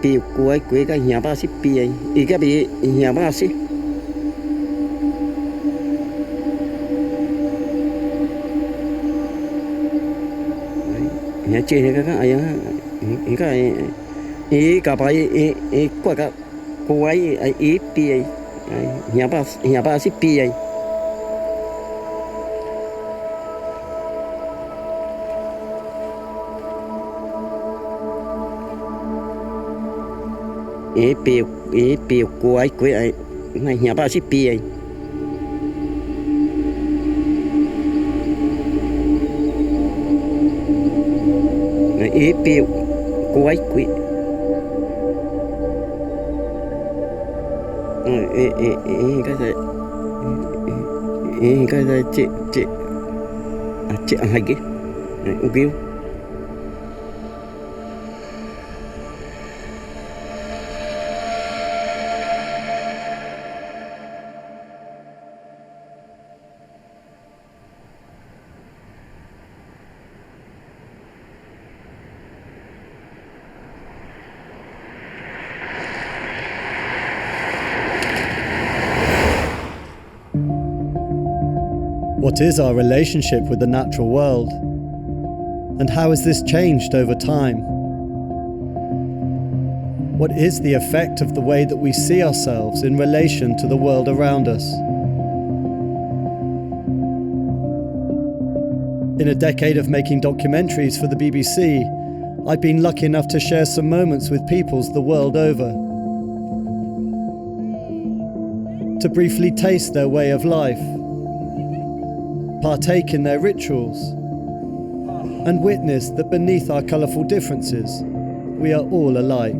piu cuối cuối cái nhà ba xí pi ý cái bị nhà ba xí nhà chơi cái ấy cái ý cả bài ý qua cái cuối ý pi nhà ba xí pi ý piu cuối cuối ấy này nhà ba xí pi ý piu cuối cuối cái này chị hay cái kêu What is our relationship with the natural world? And how has this changed over time? What is the effect of the way that we see ourselves in relation to the world around us? In a decade of making documentaries for the BBC, I've been lucky enough to share some moments with peoples the world over. To briefly taste their way of life, partake in their rituals, and witness that beneath our colourful differences, we are all alike.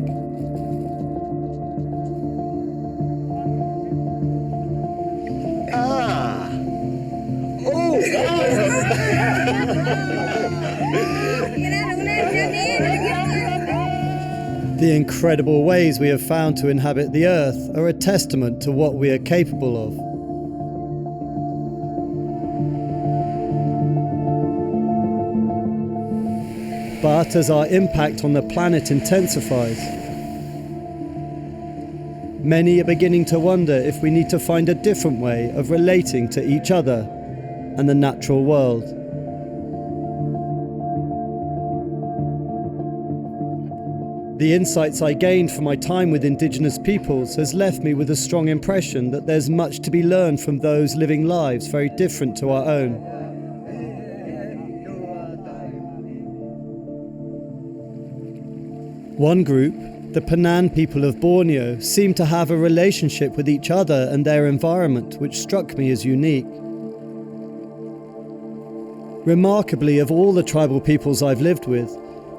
The incredible ways we have found to inhabit the earth are a testament to what we are capable of. But as our impact on the planet intensifies, many are beginning to wonder if we need to find a different way of relating to each other and the natural world. The insights I gained from my time with Indigenous peoples has left me with a strong impression that there's much to be learned from those living lives very different to our own. One group, the Penan people of Borneo, seem to have a relationship with each other and their environment which struck me as unique. Remarkably, of all the tribal peoples I've lived with,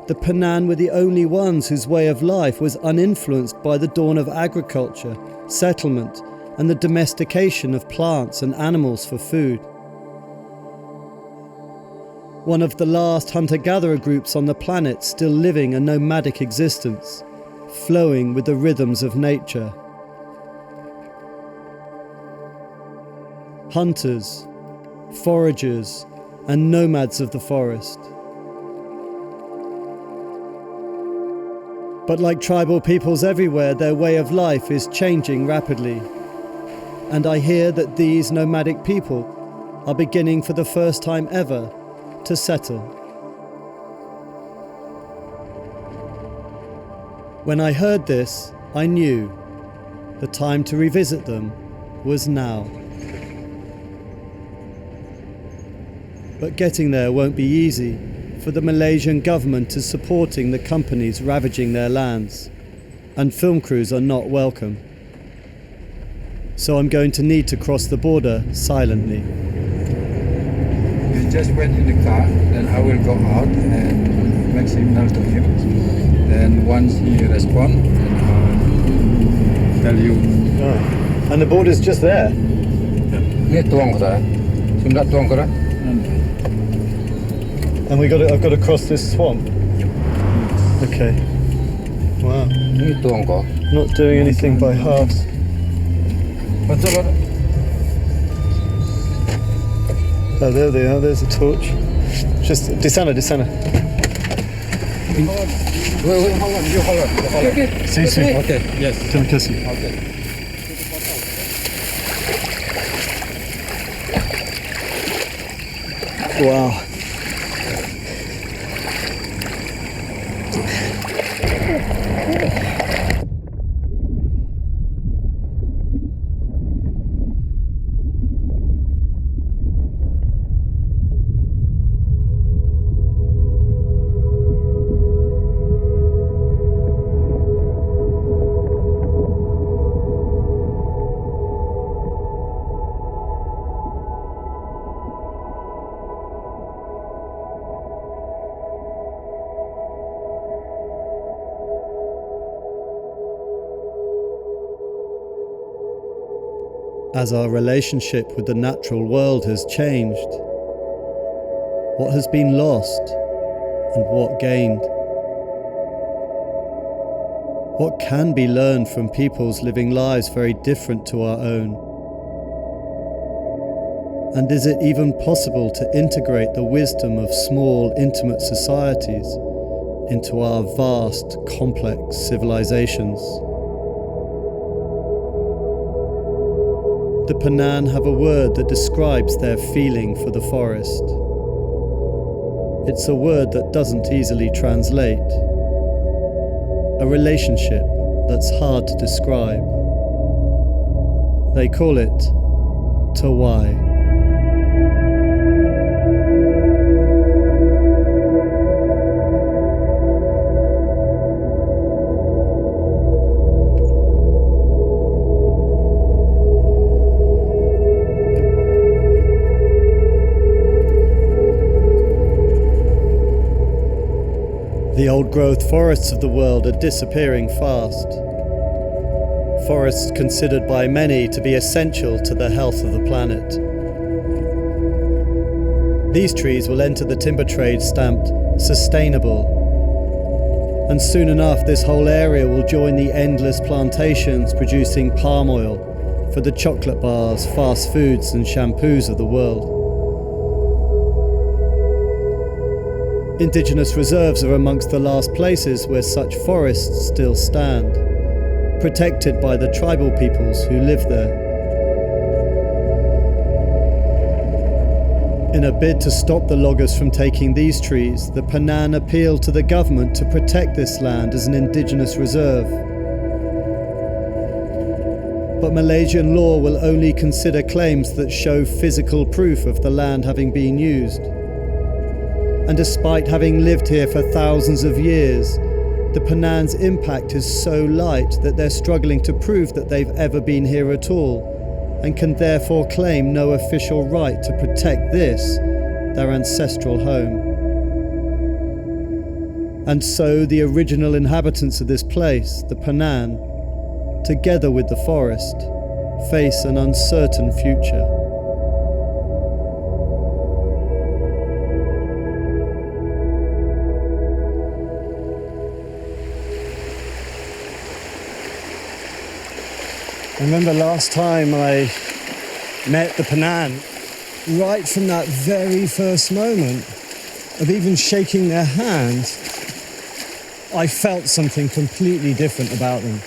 the Penan were the only ones whose way of life was uninfluenced by the dawn of agriculture, settlement, and the domestication of plants and animals for food. One of the last hunter-gatherer groups on the planet still living a nomadic existence, flowing with the rhythms of nature. Hunters, foragers, and nomads of the forest. But like tribal peoples everywhere, their way of life is changing rapidly. And I hear that these nomadic people are beginning for the first time ever to settle. When I heard this, I knew the time to revisit them was now. But getting there won't be easy, for the Malaysian government is supporting the companies ravaging their lands, and film crews are not welcome. So I'm going to need to cross the border silently. We just went in the car, then I will go out and make signal to him. Then once he responds, then I'll tell you. Oh. And the border's just there? Ini tuang kata, sundak tuang kata. And I've got to cross this swamp? Okay. Wow. Ini tuang kau. Not doing anything by halves. Betul. Oh, there they are. There's a torch. Just di sana. Wait, hold on. You hold on. Okay. See you soon. Okay. Yes. Terima kasih. Okay. Wow. As our relationship with the natural world has changed, what has been lost and what gained? What can be learned from peoples living lives very different to our own? And is it even possible to integrate the wisdom of small, intimate societies into our vast, complex civilizations? The Panan have a word that describes their feeling for the forest. It's a word that doesn't easily translate. A relationship that's hard to describe. They call it Tawai. The old-growth forests of the world are disappearing fast. Forests considered by many to be essential to the health of the planet. These trees will enter the timber trade stamped sustainable. And soon enough this whole area will join the endless plantations producing palm oil for the chocolate bars, fast foods and shampoos of the world. Indigenous reserves are amongst the last places where such forests still stand, protected by the tribal peoples who live there. In a bid to stop the loggers from taking these trees, the Panan appealed to the government to protect this land as an indigenous reserve. But Malaysian law will only consider claims that show physical proof of the land having been used. And despite having lived here for thousands of years, the Panan's impact is so light that they're struggling to prove that they've ever been here at all, and can therefore claim no official right to protect this, their ancestral home. And so the original inhabitants of this place, the Panan, together with the forest, face an uncertain future. I remember last time I met the Panan, right from that very first moment of even shaking their hand, I felt something completely different about them.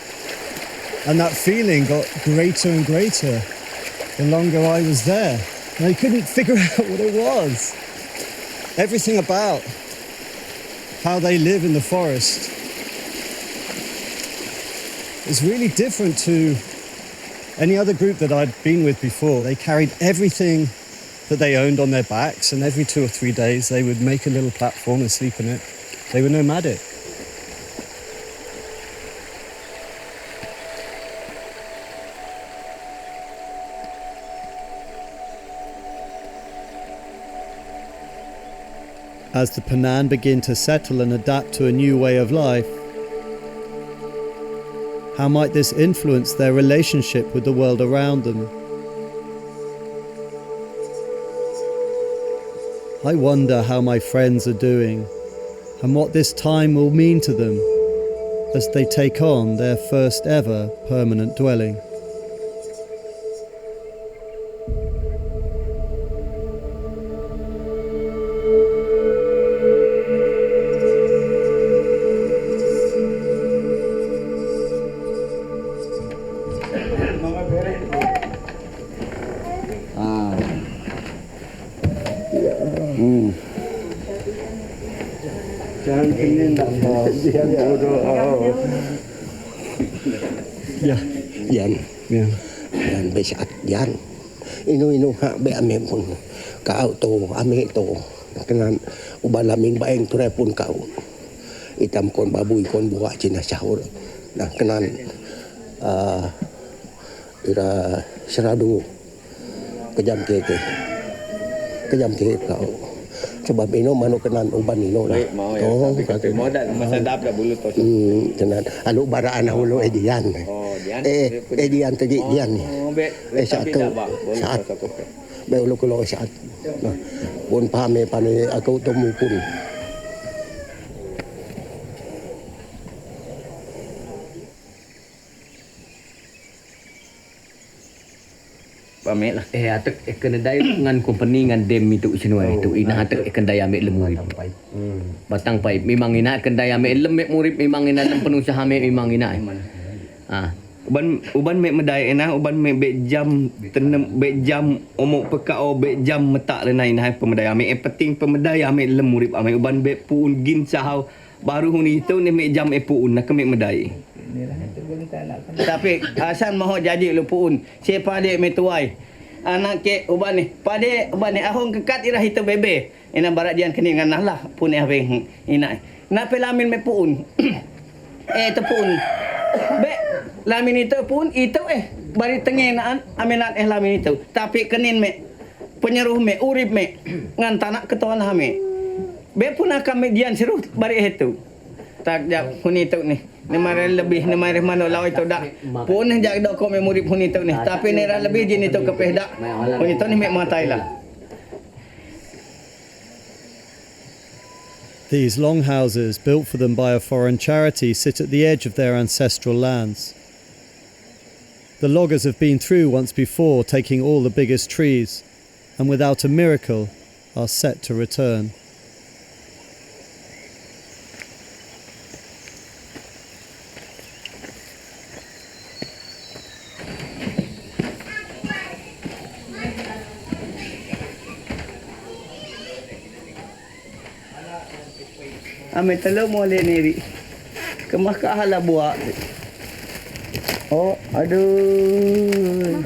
And that feeling got greater and greater the longer I was there. And I couldn't figure out what it was. Everything about how they live in the forest is really different to any other group that I'd been with before. They carried everything that they owned on their backs, and every 2 or 3 days they would make a little platform and sleep in it. They were nomadic. As the Panan begin to settle and adapt to a new way of life, how might this influence their relationship with the world around them? I wonder how my friends are doing and what this time will mean to them as they take on their first ever permanent dwelling. Dian bodoh. Yeah. Dian. Yeah. Dian besat Dian. Inu hak be ame pun. Kau tu ame tu. Kenan uban laming baeng tu pun kau. Itam kon babui kon buat Cina sahur. Nah kenan ira seradu kejam ke kau. Sebab ino manu kenan uban ino lah. Mau ya, tapi kata modal masadap dah bulu tu. Kenan alu baraan ulu Edian. Oh, Dian. Edian tadi Dian ni. Oh, be. Satu saat. Be ulu kulo saat. Nah, pun paham pane aku temu pun. Pamek lah. Atek kena dai dengan company dengan dem itu senuai itu. Ina atek kena dai ambil lemu. Batang pai. Memang ina kena dai ambil lem murid memang ina lem pengusaha memang ina. Uban mek medai ina uban mek bek jam tenem bek jam omok pekao bek jam metak lena ina pemedai ambil penting pemedai ambil lem murid ambil uban bek pun gin sahau baru huni itu ni mek jam pun nak mek medai. Tapi asal mahu jadi lu pun siapa dia metuai anak ke uban ni pade uban ni ahong kekat irah itu bebe ina barat dian kini ngan lah pun abeng ina nak pelamin me pun tu pun be lamin itu pun itu bari tengenaan aminat lamin itu tapi kenin me penyeruh me urip me ngan tanak ketuan hame be pun akan median seruh bari itu tak jak pun itu ni nemare lebih nemare mano law itu dak pun jak dok ko memori pun itu ni tapi nera lebih jin itu kepeh dak pun itu ni mek matai lah. These longhouses, built for them by a foreign charity, sit at the edge of their ancestral lands. The loggers have been through once before, taking all the biggest trees, and without a miracle, are set to return. Ame telo mole neri. Kemah ka hala buat. Oh, aduh.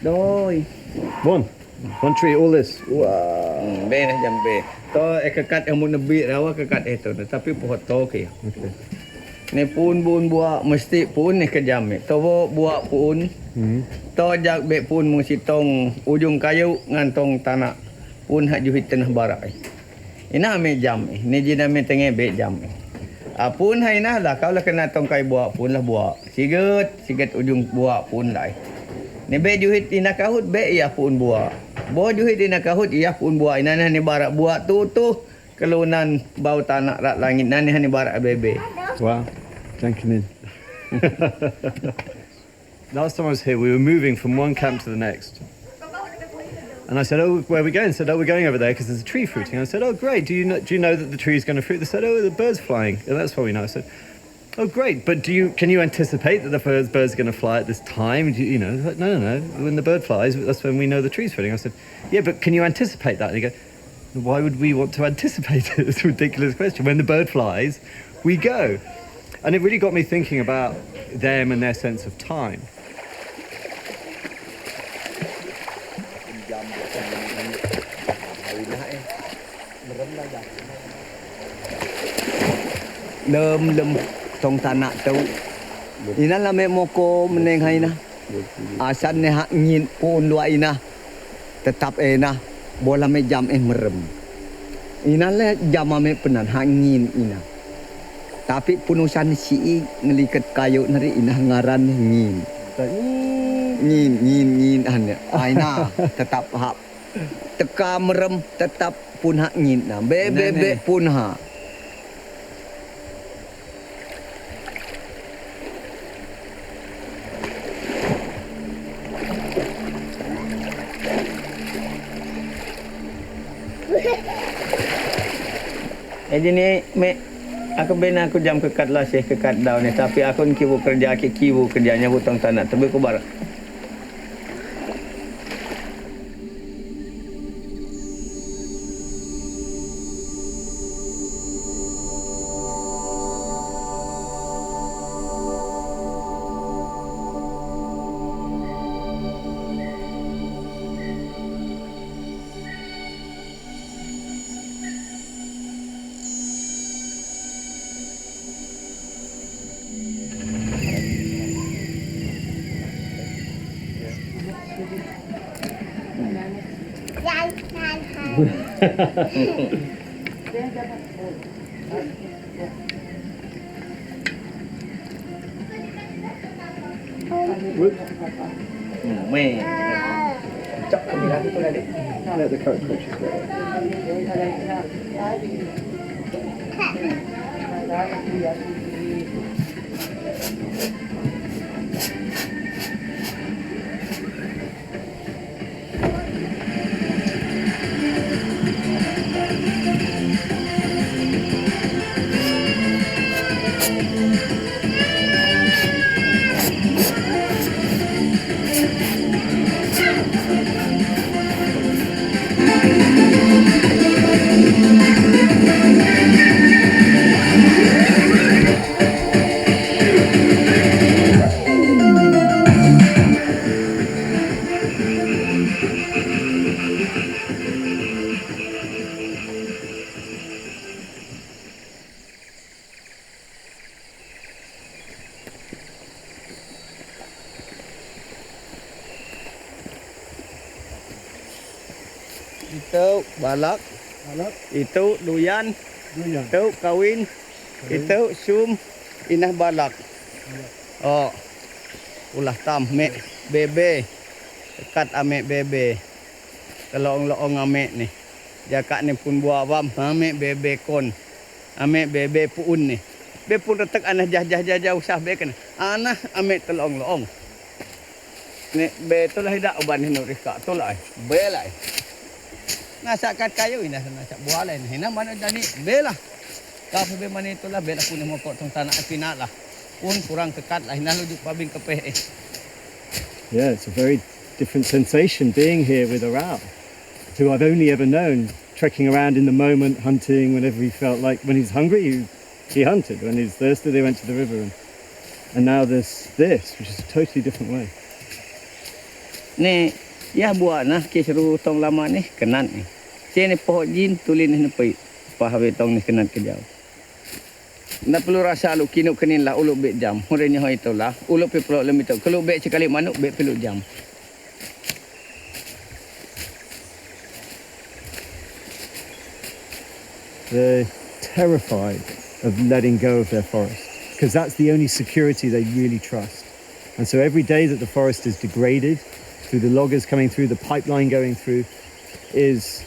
Doi. One tree, all this. Wah, be dah jambe. To kekat yang mun nebi rawa kekat itu tapi pohon to ke. Okay. Ni pun buat mesti pun ni kejam. To buat pun. To jak be pun musitong ujung kayu ngantong tanah. Pun hak juhit tanah barak. Ina me jam. Ni jina me tenge be jam. Apun hai nah lah kalau kena tong kai buat pun lah buat. Siget ujung buat pun lah. Ni be juhit ina kahut be ia pun buat. Bo juhit ina kahut ia pun buat. Ina ni barak buat tu kelunan bau tanah rat langit nani hani barak bebe. Wow, jankin in. Last time I was here, we were moving from one camp to the next. And I said, oh, where are we going? They said, oh, we're going over there because there's a tree fruiting. I said, oh, great. Do you know that the tree is going to fruit? They said, oh, the bird's flying. And that's what we know. I said, oh, great. But can you anticipate that the bird's going to fly at this time? Do you know? Like, no. When the bird flies, that's when we know the tree's fruiting. I said, yeah, but can you anticipate that? And he goes, why would we want to anticipate it? It's a ridiculous question. When the bird flies, we go. And it really got me thinking about them and their sense of time. Lem tong tanah tu. Ina la me moko meneng hai na. Asan ne hak ngin pun dua ina. Tetap ena bola me jam merem. Ina le jam me penan hak ngin ina. Tapi punusan si ngeliket kayu nari ina ngaran ngin. Ngin ane. Aina tetap hak teka merem tetap pun hak ngin na. Be pun hak. Jadi ni aku jam kekat lah saya kekat daun ni tapi aku ni kibu kerjanya hutang tanah tapi aku barak. Meh. Cok kami lagi tu lah dek. Let the cockroaches go. Itu balak, itu duyan, itu kawin, itu sum, inah balak. Oh, ulah tam mek bebe, dekat ame bebe. Kelong-long ame ni, jakak ni pun buah wam, ame bebe kon, ame bebe pun ni. Be pun retek anah jah usah be kan, anah ame telong-long. Ni be tu lah hidak uban ni rika tu lah, be lah. Nasa kat kayu ini nasa buah lain. Hina mana jadi belah. Kau be mana itulah belah punya mau potong tanah final lah. Pun kurang kekat lah. Hina lujuk pabing kepeh. Yeah, it's a very different sensation being here with Oral, who I've only ever known trekking around in the moment, hunting whenever he felt like. When he's hungry, he hunted. When he's thirsty, they went to the river. And now there's this, which is a totally different way. Ni ya buat nah kisru tong lama ni kenan ni. Sini pohon jin tulin ni pai. Pahawe tong ni kenan kejau. Na perlu rasa lu kinuk kenin lah ulu be jam. Hurenya ho itulah. Ulu pe pro lemi tu. Kalau be sekali manuk be perlu jam. They're terrified of letting go of their forest because that's the only security they really trust. And so every day that the forest is degraded through the loggers coming through, the pipeline going through, is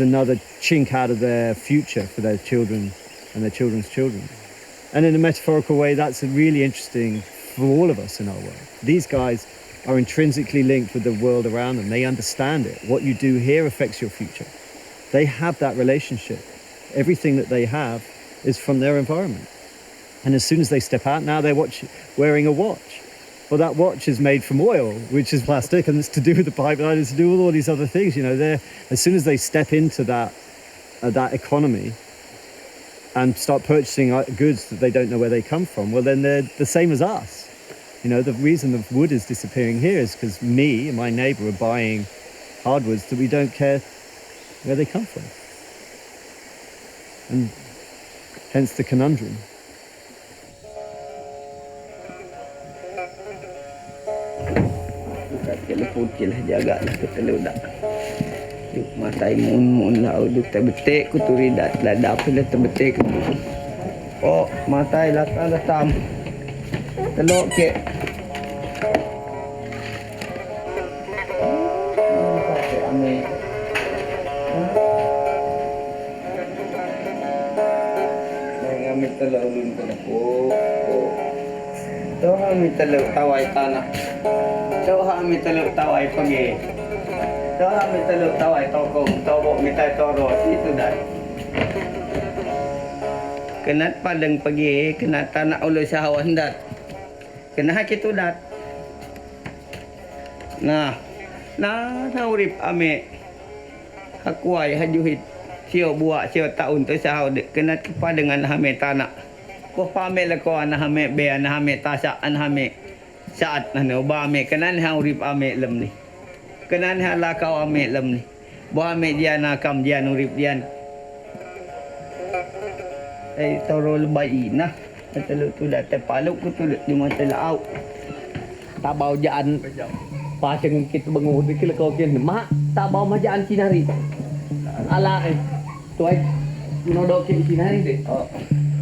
another chink out of their future for their children and their children's children. And in a metaphorical way, that's really interesting for all of us in our world. These guys are intrinsically linked with the world around them. They understand it. What you do here affects your future. They have that relationship. Everything that they have is from their environment. And as soon as they step out, now they're wearing a watch. Well, that watch is made from oil, which is plastic, and it's to do with the pipeline, it's to do with all these other things. You know, as soon as they step into that economy and start purchasing goods that they don't know where they come from, well, then they're the same as us. You know, the reason the wood is disappearing here is because me and my neighbour are buying hardwoods that we don't care where they come from. And hence the conundrum. Kalau putih lah jaga lah kita ludak. Duk matai mun lau duk terbetik ku turi dah pilih terbetik. Oh matai lah tam. Telok ke. Ame. Ame telok ulun kena po. Doh ame telok tawai tanah. Doh ame telok tawai pagi. Doh ame telok tawai tokong, tobok mitai toro itu dah. Kena padang pagi, kena tanah ulu sahawah hendak. Kena hak itu dat. Nah urip ame hakuai hajuhit sio buat sio tahun tu sahau kena kepa dengan hame tanah. Ko pame la ko ana hame be ana hame tasa ana hame saat ana ba ame kena ha urip ame lem ni. Kena ha la kau ame lem ni. Bo ame dia na kam dia urip dia. Toro lebai nah. Teluk tu dah terpaluk ku tu di mata laut. Ta bao jaan pa chừng kita bengu di kila kau kian mak ta bao ma jaan cinari. ala tuai menodok ke sini hari deh. Oh,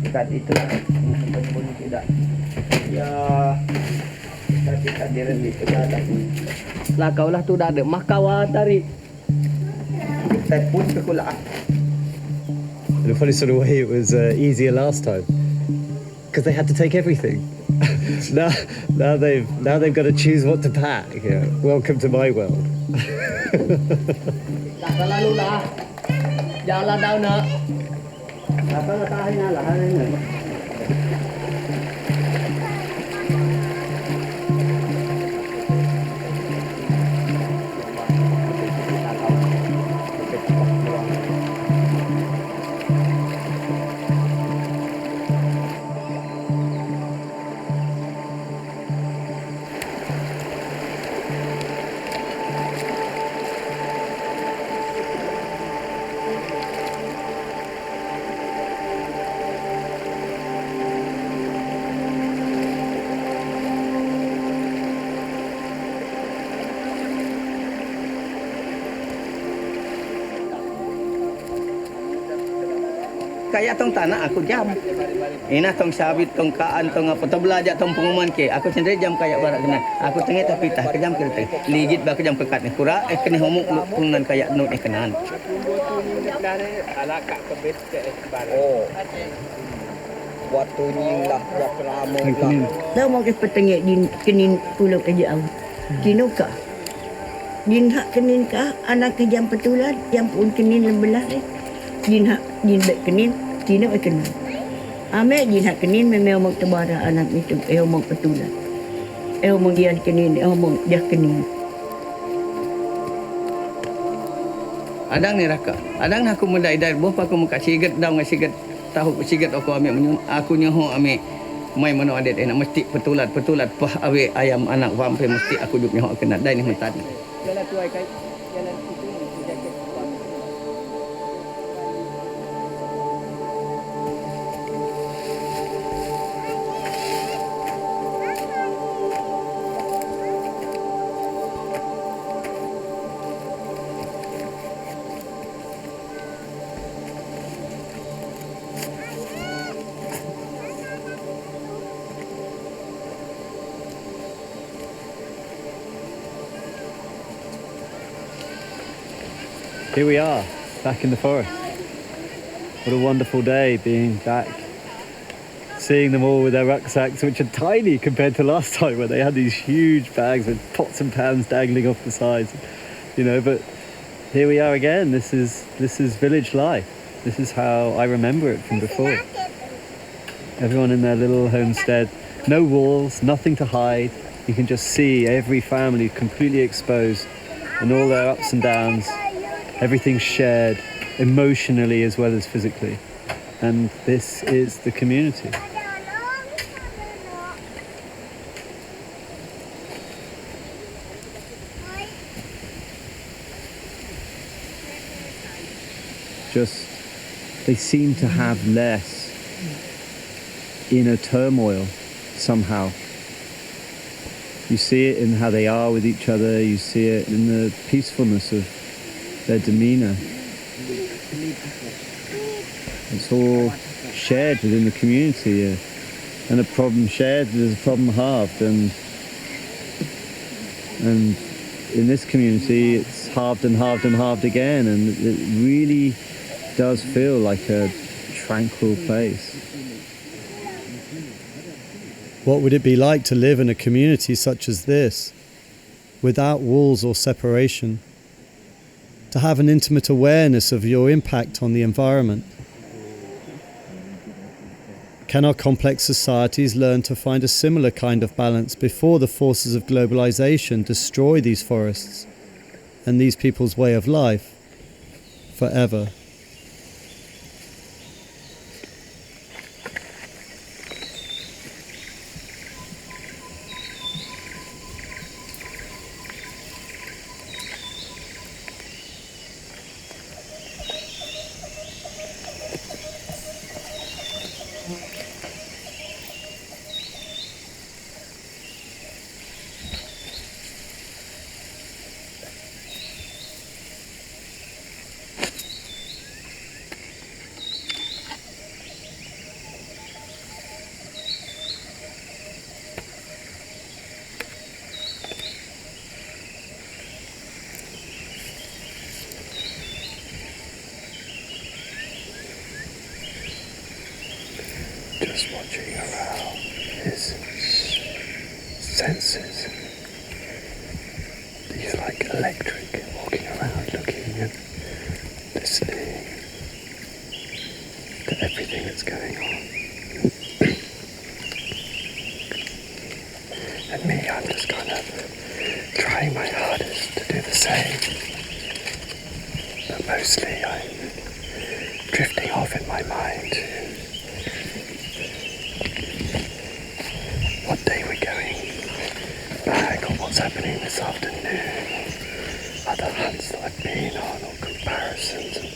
dekat itu pun tidak. Ya, kita direm itu ada. Lah kau lah tu dah ada makawa tari. Kita pun sekolah. In a funny sort of way, it was easier last time because they had to take everything. now they've got to choose what to pack. Yeah. Welcome to my world. Dah lalu lah. Jalan dah nak. Apa tahannya lah hari ini. Kayak tong tanah aku jam. Ina tong sabit tong kaan tong apa tong belajar tong pengumuman ke. Aku sendiri jam kayak barak kena. Aku tengah tapi tah kejam ke teh. Ligit ba kejam pekat ni. Kura kena homuk pungan kayak not kenan. Oh. Waktu ni lah waktu lama lah. Dah mau ke petengek din kenin pulau kerja au. Kino ka. Din hak kenin ka anak ke jam petulan jam pun kenin lembelah ni. Din hak din bek kenin kino ai kenin. Ame din hak kenin memang mau tebara anak itu mau petulan. Mau dia kenin mau dia kenin. Adang ni raka. Adang aku mendai-dai boh aku muka sigat daun sigat tahu sigat aku ambil menyun. Aku nyoho ambil mai mano adet enak mesti petulat pah awe ayam anak vampir mesti aku duk nyoho kena dai ni mentan. Jalan tuai kai. Jalan itu jaket. Here we are, back in the forest. What a wonderful day being back. Seeing them all with their rucksacks, which are tiny compared to last time where they had these huge bags with pots and pans dangling off the sides. You know, but here we are again. This is village life. This is how I remember it from before. Everyone in their little homestead, no walls, nothing to hide. You can just see every family completely exposed and all their ups and downs. Everything's shared emotionally as well as physically. And this is the community. Just, they seem to have less inner turmoil somehow. You see it in how they are with each other, you see it in the peacefulness of their demeanor. It's all shared within the community, and a problem shared is a problem halved, and in this community it's halved and halved and halved again, and it really does feel like a tranquil place. What would it be like to live in a community such as this, without walls or separation? To have an intimate awareness of your impact on the environment? Can our complex societies learn to find a similar kind of balance before the forces of globalization destroy these forests and these people's way of life forever? just watching around his senses. He's like electric, walking around, looking and listening to everything that's going on. And me, I'm just kind of trying my hardest to do the same. But mostly I'm drifting off in my mind to what day we're going back, or what's happening this afternoon, other hunts that I've been on, or comparisons, and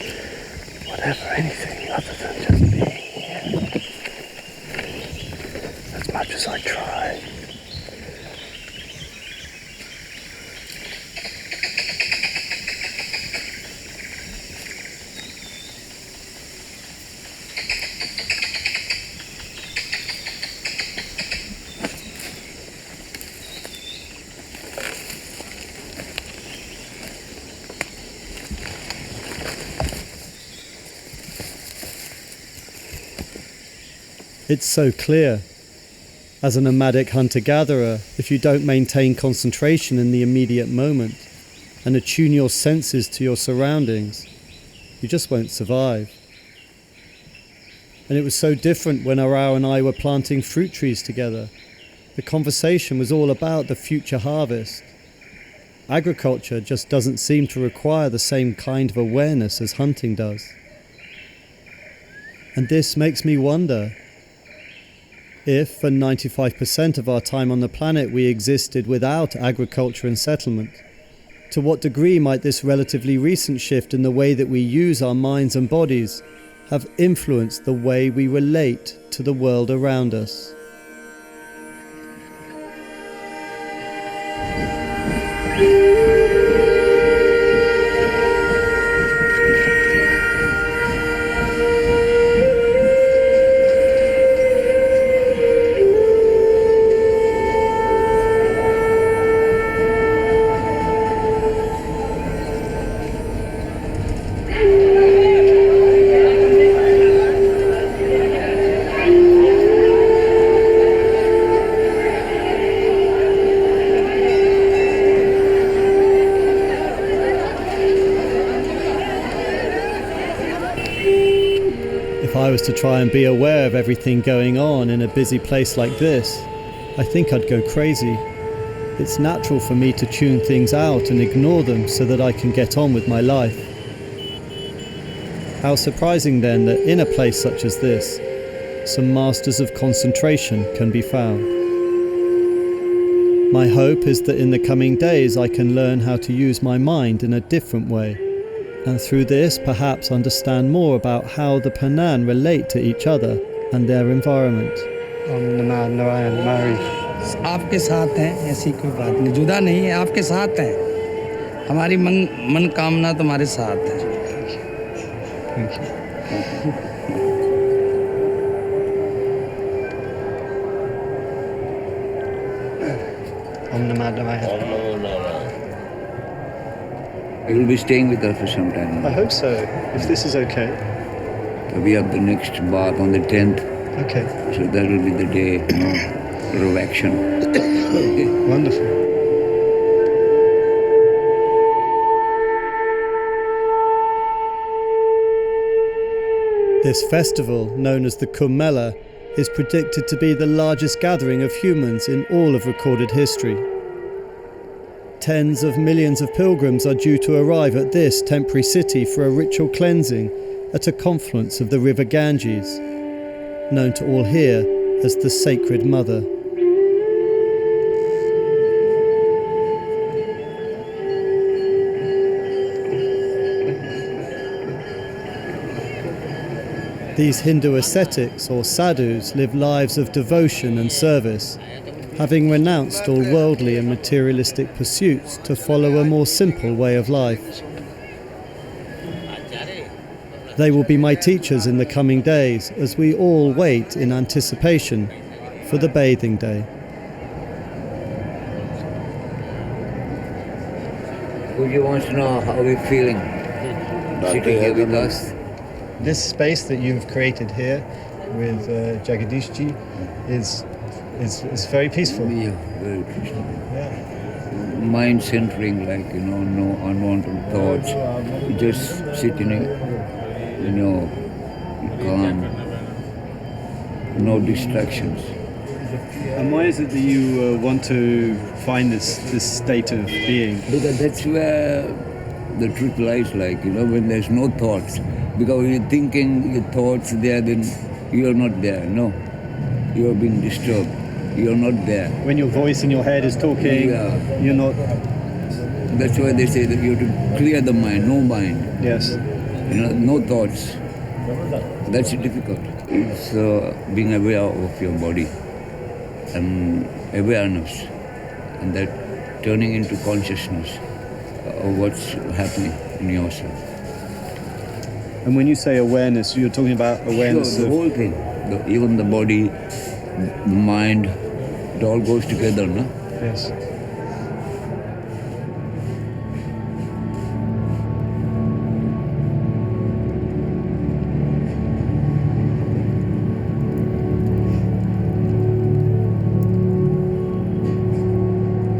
whatever, anything other than just being here. As much as I try. It's so clear. As a nomadic hunter-gatherer, if you don't maintain concentration in the immediate moment and attune your senses to your surroundings, you just won't survive. And it was so different when Arau and I were planting fruit trees together. The conversation was all about the future harvest. Agriculture just doesn't seem to require the same kind of awareness as hunting does. And this makes me wonder, if for 95% of our time on the planet we existed without agriculture and settlement, to what degree might this relatively recent shift in the way that we use our minds and bodies have influenced the way we relate to the world around us? If I was to try and be aware of everything going on in a busy place like this, I think I'd go crazy. It's natural for me to tune things out and ignore them so that I can get on with my life. How surprising then that in a place such as this, some masters of concentration can be found. My hope is that in the coming days I can learn how to use my mind in a different way, and through this perhaps understand more about how the Panan relate to each other and their environment. आपके साथ हैं, ऐसी कोई बात नहीं, जुदा नहीं है, आपके साथ हैं, हमारी मन कामना तुम्हारे साथ है। You will be staying with us for some time. I hope so, if this is okay. We have the next bath on the 10th. Okay, So that will be the day of action. wonderful. This festival, known as the Kumbh Mela, is predicted to be the largest gathering of humans in all of recorded history. Tens of millions of pilgrims are due to arrive at this temporary city for a ritual cleansing at a confluence of the river Ganges, known to all here as the Sacred Mother. These Hindu ascetics or sadhus live lives of devotion and service, having renounced all worldly and materialistic pursuits to follow a more simple way of life. They will be my teachers in the coming days as we all wait in anticipation for the bathing day. Guruji wants to know how we're feeling sitting here with us. This space that you've created here with Jagadishji is very peaceful. Yeah, very peaceful. Yeah. Mind centering, like, no unwanted thoughts. You just sit in calm, no distractions. And why is it that you want to find this state of being? Because that's where the truth lies, like, when there's no thoughts. Because when you're thinking your thoughts there, then you're not there, no. You're being disturbed. You're not there. When your voice in your head is talking, Yeah. you're not... That's why they say that you have to clear the mind, no mind. Yes. No thoughts. That's difficult. It's being aware of your body and awareness, and that turning into consciousness of what's happening in yourself. And when you say awareness, you're talking about awareness Sure, the of... whole thing, even the body, the mind, it all goes together, no? Yes.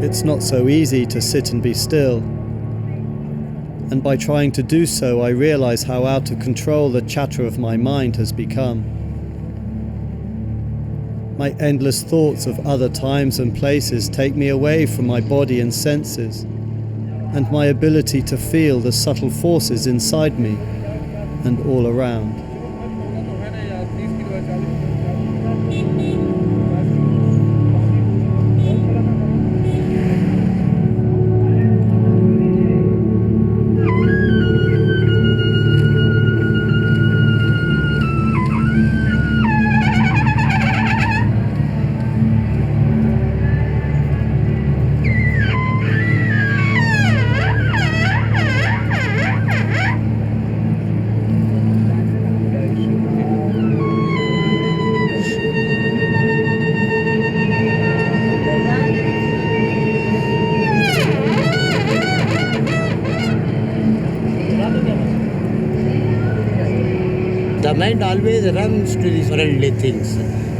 It's not so easy to sit and be still. And by trying to do so, I realize how out of control the chatter of my mind has become. My endless thoughts of other times and places take me away from my body and senses, and my ability to feel the subtle forces inside me and all around. The mind always runs to these worldly things.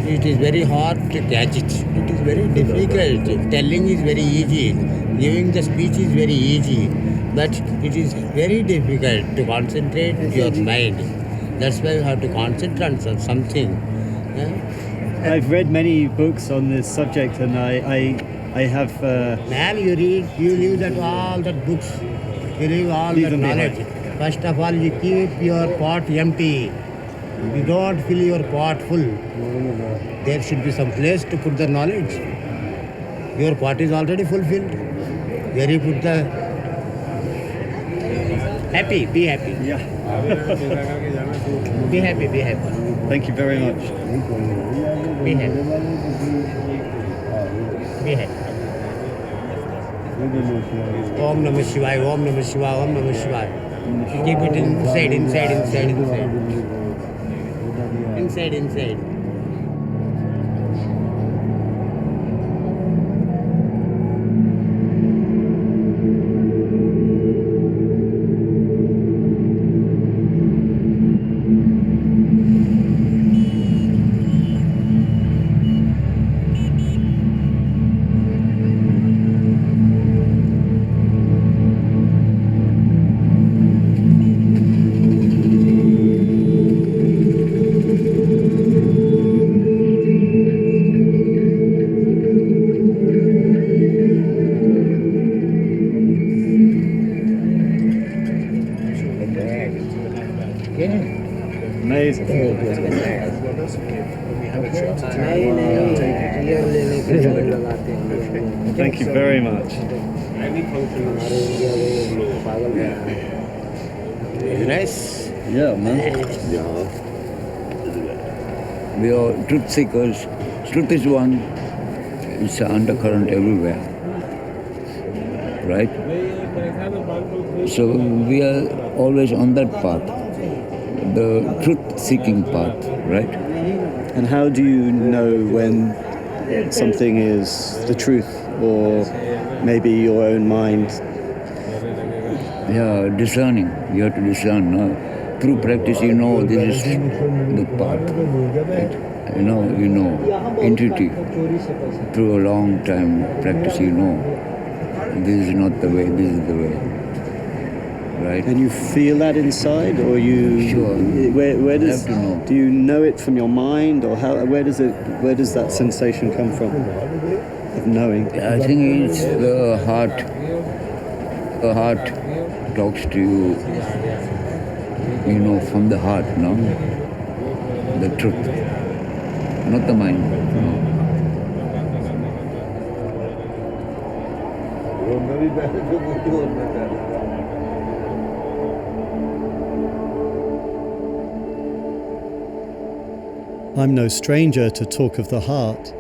It is very hard to catch it. It is very difficult. Telling is very easy. Giving the speech is very easy. But it is very difficult to concentrate your mind. That's why you have to concentrate on something. I've read many books on this subject, and I have... Man, you leave that all that books. You leave all Leave that them knowledge. behind. First of all, you keep your pot empty. You don't fill your pot full. There should be some place to put the knowledge. Your pot is already fulfilled. Where you put the... Happy, be happy. Yeah. Be happy, be happy. Thank you very much. Be happy. Be happy. Om Namah Shivaya, Om Namah Shivaya, Om Namah Shivaya. Keep it inside, inside, inside, inside. Inside, inside. Amazing. Thank you very much. Very nice. Yeah, man. We are truth seekers. Truth is one. It's an undercurrent everywhere. Right? So we are always on that path. The truth-seeking path, right? And how do you know when something is the truth or maybe your own mind? Yeah, discerning. You have to discern. No? through practice, you know this is the path. Right? You know, intuitive. Through a long time practice, you know, this is not the way, this is the way. Right? And you feel that inside, or you? Sure. Where does? Have to know. Do you know it from your mind, or how? Where does it? Where does that sensation come from? Of knowing. I think it's the heart. The heart talks to you, you know, from the heart, no? The truth, not the mind. No? I'm no stranger to talk of the heart,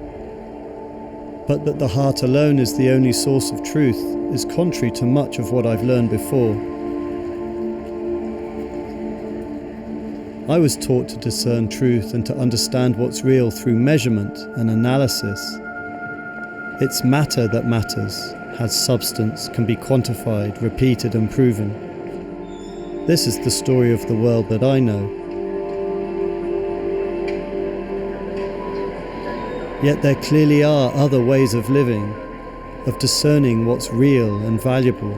but that the heart alone is the only source of truth is contrary to much of what I've learned before. I was taught to discern truth and to understand what's real through measurement and analysis. It's matter that matters, has substance, can be quantified, repeated and proven. This is the story of the world that I know. Yet there clearly are other ways of living, of discerning what's real and valuable.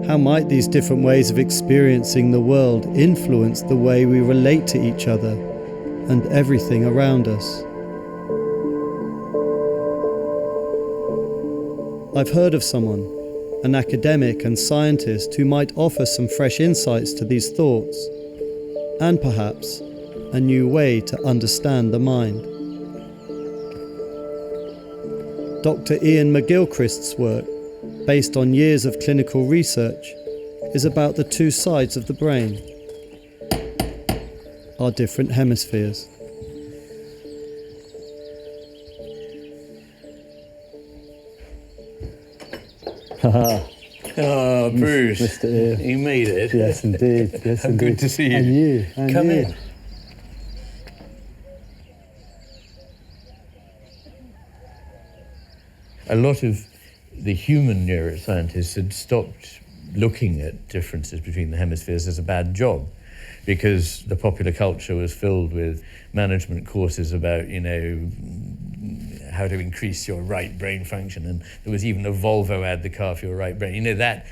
How might these different ways of experiencing the world influence the way we relate to each other and everything around us? I've heard of someone, an academic and scientist, who might offer some fresh insights to these thoughts, and perhaps a new way to understand the mind. Dr. Ian McGilchrist's work, based on years of clinical research, is about the two sides of the brain, our different hemispheres. Oh, Bruce, Mr. Ian. you made it. Yes, indeed. Yes, indeed. Good to see you. And you. And Come you. in. A lot of the human neuroscientists had stopped looking at differences between the hemispheres as a bad job, because the popular culture was filled with management courses about, you know, how to increase your right brain function, and there was even a Volvo ad, the car for your right brain. You know, that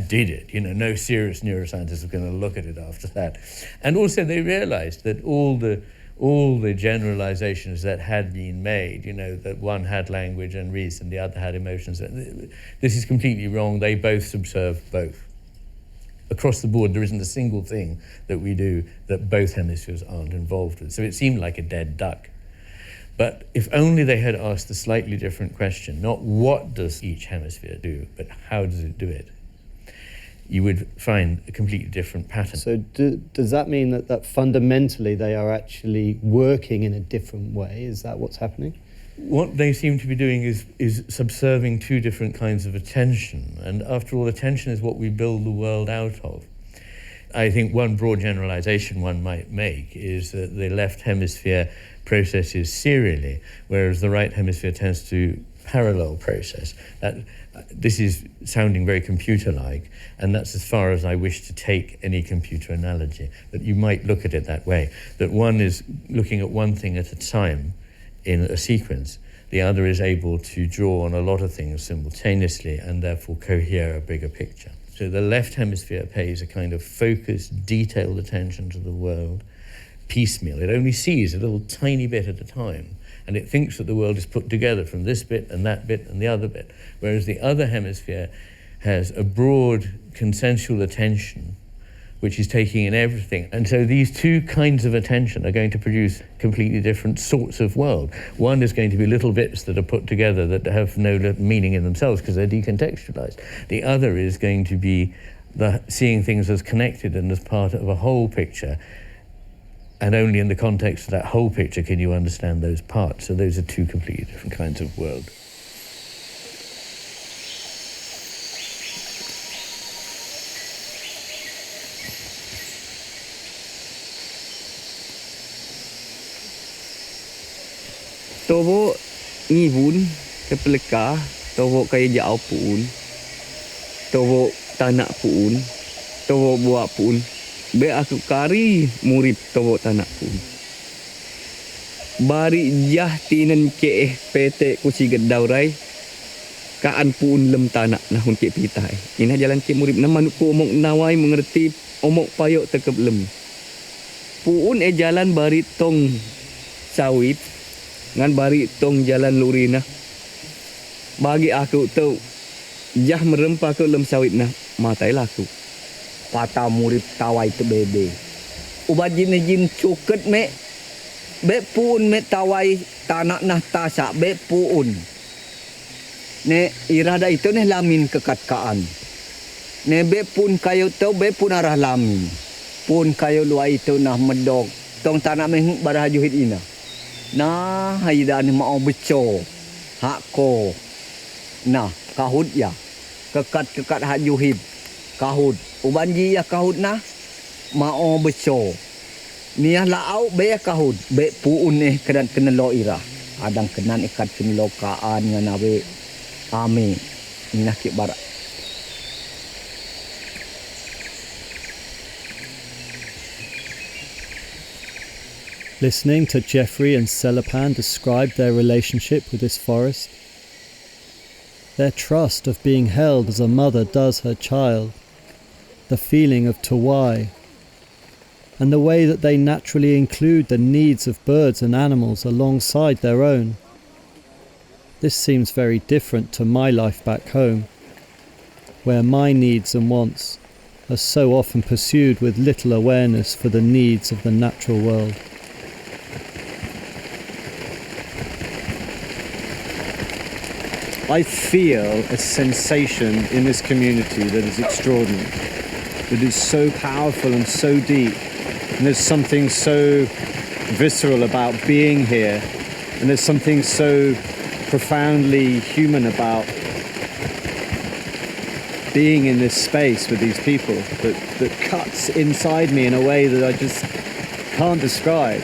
did it. You know, no serious neuroscientist was going to look at it after that. And also they realized that all the generalizations that had been made, you know, that one had language and reason, the other had emotions, this is completely wrong. They both subserve both. Across the board, there isn't a single thing that we do that both hemispheres aren't involved with. So it seemed like a dead duck. But if only they had asked a slightly different question, not what does each hemisphere do, but how does it do it, you would find a completely different pattern. So does that mean that fundamentally they are actually working in a different way? Is that what's happening? What they seem to be doing is subserving two different kinds of attention. And after all, attention is what we build the world out of. I think one broad generalization one might make is that the left hemisphere processes serially, whereas the right hemisphere tends to parallel process. This is sounding very computer-like, and that's as far as I wish to take any computer analogy. But you might look at it that way, that one is looking at one thing at a time in a sequence. The other is able to draw on a lot of things simultaneously and therefore cohere a bigger picture. So the left hemisphere pays a kind of focused, detailed attention to the world, piecemeal. It only sees a little tiny bit at a time, and it thinks that the world is put together from this bit and that bit and the other bit, whereas the other hemisphere has a broad consensual attention which is taking in everything. And so these two kinds of attention are going to produce completely different sorts of world. One is going to be little bits that are put together that have no meaning in themselves because they're decontextualized. The other is going to be seeing things as connected and as part of a whole picture. And only in the context of that whole picture can you understand those parts. So those are two completely different kinds of world. Tobo ngibun ke peleka Towo kaya jauh pun. Towo tanak pun. Towo buat pun. Be aku kari murid towo tanak pun. Bari jah tinan ke PT kusi gedau rai. Kaan pun lem tanak nah hun ke pitai. Ina jalan ke murid na manuku omong nawai mengerti omong payok tekep lem. Pun jalan bari tong sawit ngan bari tong jalan lurina. Bagi aku tu jah merempah ke lem sawit nah matai laku. Pata murid Tawai tu bebe. Ubajin jin cuket me be pun me Tawai tanak nah tasak be pun. Ne irada itu ne lamin kekatkaan. Ne be pun kayu tu be pun arah lamin. Pun kayu luar itu nah medok. Tong tanak meh barah juhit ina. Nah haida ni mau beco. Hakko. Nah kahut ya. Kekat hak juhit. Kahut. Ubanji ya kahut nah. Mau beco. Niah laau be kahut. Be pun kedan kena lo ira. Adang kenan ikat kena lokaan nganawe. Ame. Nah ki barak. Listening to Jeffrey and Selapan describe their relationship with this forest, their trust of being held as a mother does her child, the feeling of Tawai, and the way that they naturally include the needs of birds and animals alongside their own. This seems very different to my life back home, where my needs and wants are so often pursued with little awareness for the needs of the natural world. I feel a sensation in this community that is extraordinary, that is so powerful and so deep, and there's something so visceral about being here, and there's something so profoundly human about being in this space with these people that cuts inside me in a way that I just can't describe.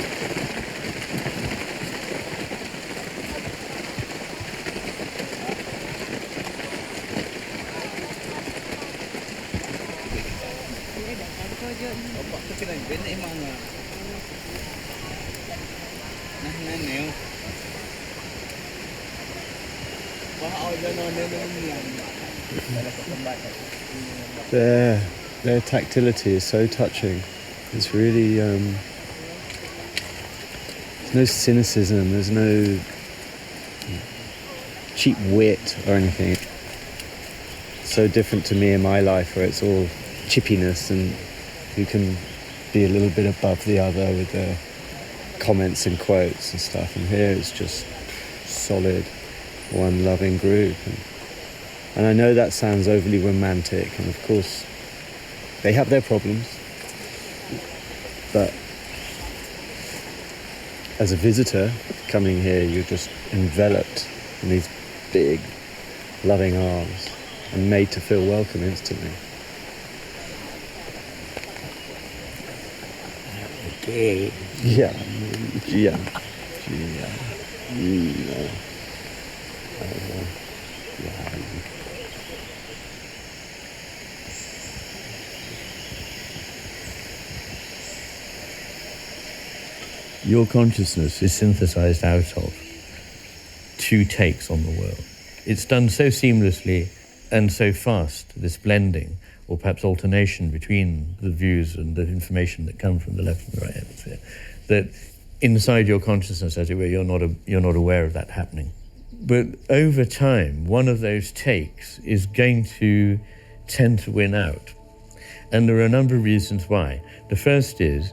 Their tactility is so touching. It's really there's no cynicism, there's no cheap wit or anything. It's so different to me in my life, where it's all chippiness and you can be a little bit above the other with the comments and quotes and stuff. And here it's just solid, one loving group. And I know that sounds overly romantic, and of course they have their problems, but as a visitor coming here, you're just enveloped in these big, loving arms and made to feel welcome instantly. Okay. Yeah. Your consciousness is synthesized out of two takes on the world. It's done so seamlessly and so fast, this blending, or perhaps alternation between the views and the information that come from the left and the right hemisphere, that inside your consciousness, as it were, you're not aware of that happening. But over time, one of those takes is going to tend to win out. And there are a number of reasons why. The first is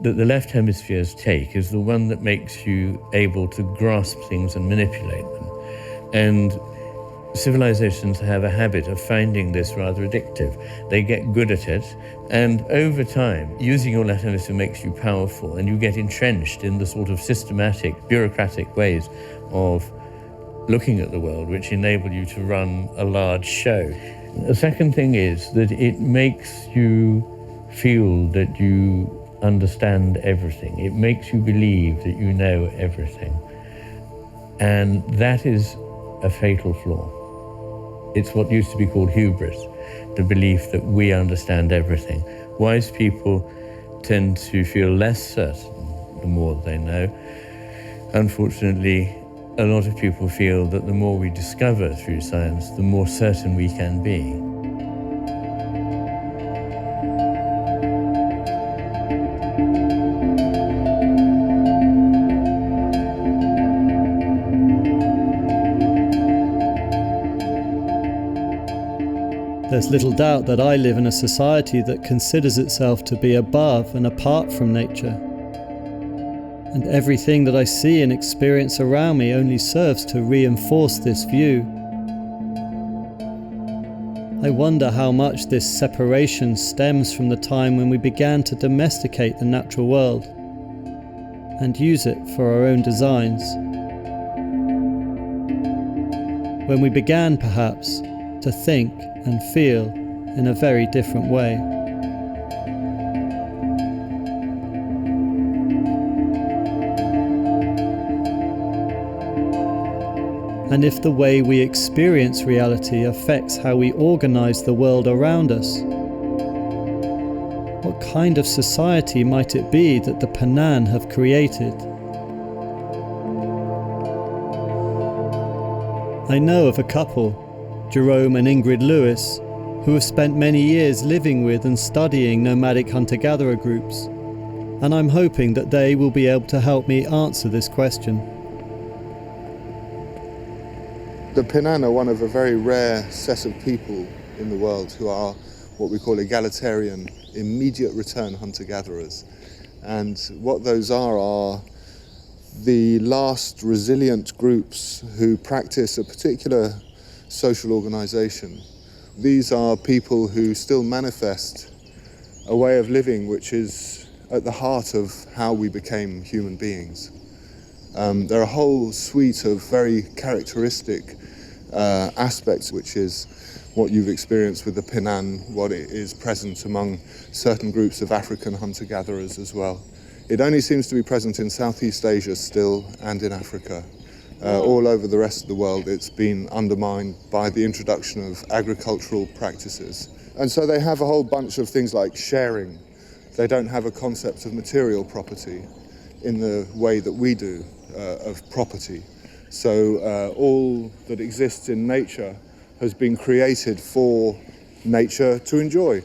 that the left hemisphere's take is the one that makes you able to grasp things and manipulate them. And civilizations have a habit of finding this rather addictive. They get good at it, and over time, using your left hemisphere makes you powerful, and you get entrenched in the sort of systematic, bureaucratic ways of looking at the world, which enable you to run a large show. The second thing is that it makes you feel that you understand everything. It makes you believe that you know everything. And that is a fatal flaw. It's what used to be called hubris, the belief that we understand everything. Wise people tend to feel less certain the more they know. Unfortunately, a lot of people feel that the more we discover through science, the more certain we can be. There's little doubt that I live in a society that considers itself to be above and apart from nature. And everything that I see and experience around me only serves to reinforce this view. I wonder how much this separation stems from the time when we began to domesticate the natural world and use it for our own designs. When we began, perhaps, to think and feel in a very different way. And if the way we experience reality affects how we organize the world around us, what kind of society might it be that the Penan have created? I know of a couple, Jerome and Ingrid Lewis, who have spent many years living with and studying nomadic hunter-gatherer groups, and I'm hoping that they will be able to help me answer this question. The Penan are one of a very rare set of people in the world who are what we call egalitarian, immediate return hunter-gatherers. And what those are the last resilient groups who practice a particular social organization. These are people who still manifest a way of living which is at the heart of how we became human beings. There are a whole suite of very characteristic aspects, which is what you've experienced with the Penan, what it is present among certain groups of African hunter-gatherers as well. It only seems to be present in Southeast Asia still and in Africa. All over the rest of the world, it's been undermined by the introduction of agricultural practices. And so they have a whole bunch of things like sharing. They don't have a concept of material property in the way that we do of property. So all that exists in nature has been created for nature to enjoy.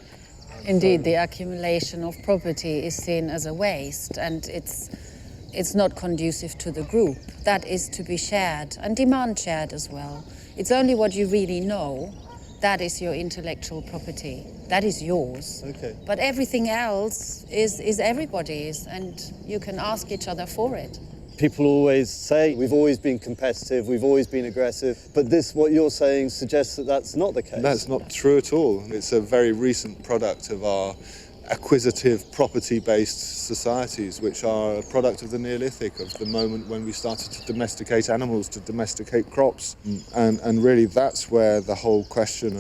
Indeed, the accumulation of property is seen as a waste, and it's not conducive to the group. That is to be shared and demand shared as well. It's only what you really know. That is your intellectual property. That is yours. Okay. But everything else is everybody's, and you can ask each other for it. People always say we've always been competitive, we've always been aggressive, but this, what you're saying, suggests that that's not the case. That's not true at all. It's a very recent product of our acquisitive, property-based societies, which are a product of the Neolithic, of the moment when we started to domesticate animals, to domesticate crops. And really that's where the whole question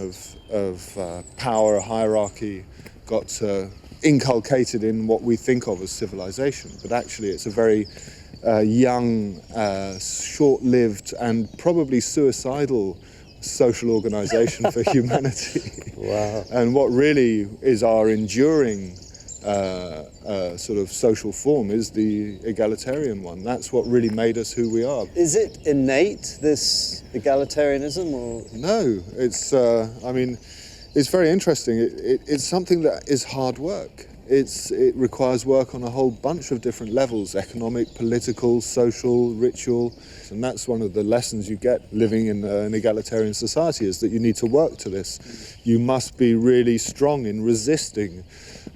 of power, hierarchy got inculcated in what we think of as civilization. But actually it's a very young, short-lived and probably suicidal social organization for humanity. Wow. And what really is our enduring sort of social form is the egalitarian one. That's what really made us who we are. Is it innate, this egalitarianism, or? No, it's, I mean, it's very interesting. It's something that is hard work. It requires work on a whole bunch of different levels: economic, political, social, ritual. And that's one of the lessons you get living in an egalitarian society, is that you need to work to this. You must be really strong in resisting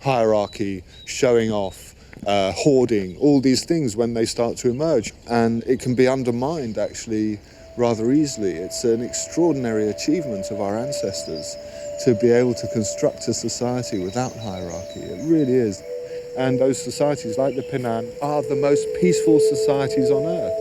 hierarchy, showing off, hoarding, all these things when they start to emerge. And it can be undermined, actually, rather easily. It's an extraordinary achievement of our ancestors to be able to construct a society without hierarchy. It really is. And those societies, like the Penan, are the most peaceful societies on earth.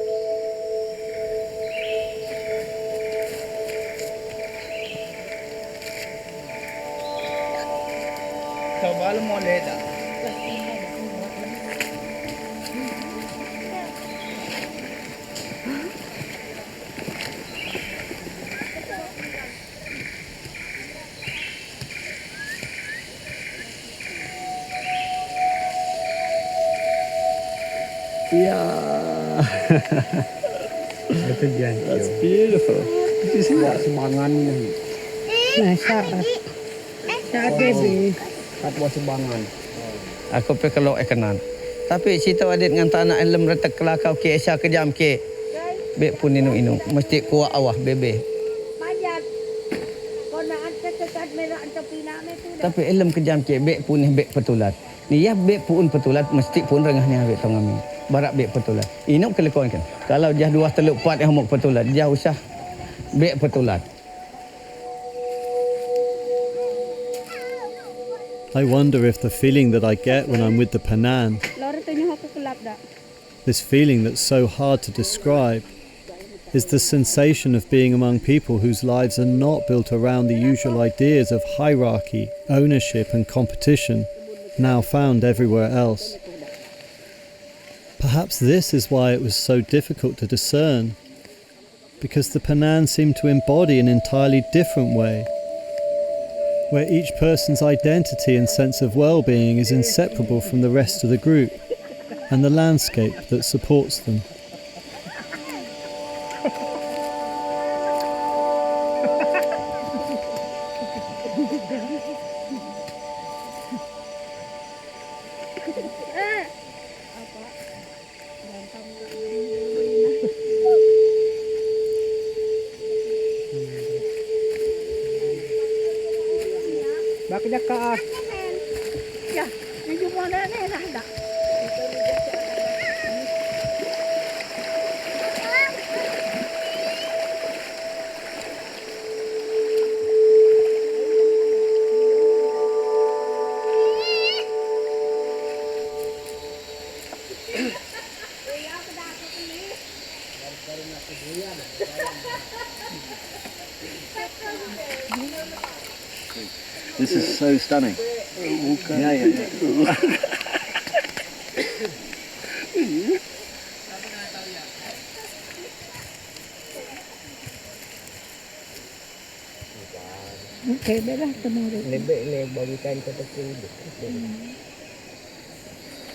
Yeah. That's beautiful. Did you see that? Aku pergi kalau kanan. Tapi cerita adik dengan tak anak elem retak kelakau ke Aisyah kejam ke. Bek pun inu mesti kuat awah bebe. Tapi elem kejam ke bek pun bek petulat. Ni ya bek pun petulat mesti pun rengah ni bek tong kami. Barak bek petulat. Inok kelekon kan. Kalau jah 2 3 4 yang hok petulat, jah usah bek petulat. I wonder if the feeling that I get when I'm with the Panan, this feeling that's so hard to describe, is the sensation of being among people whose lives are not built around the usual ideas of hierarchy, ownership and competition, now found everywhere else. Perhaps this is why it was so difficult to discern, because the Panan seemed to embody an entirely different way, where each person's identity and sense of well-being is inseparable from the rest of the group and the landscape that supports them. This is so stunning. Yeah. Okay, belah temu. Lebih bagikan ke tepi.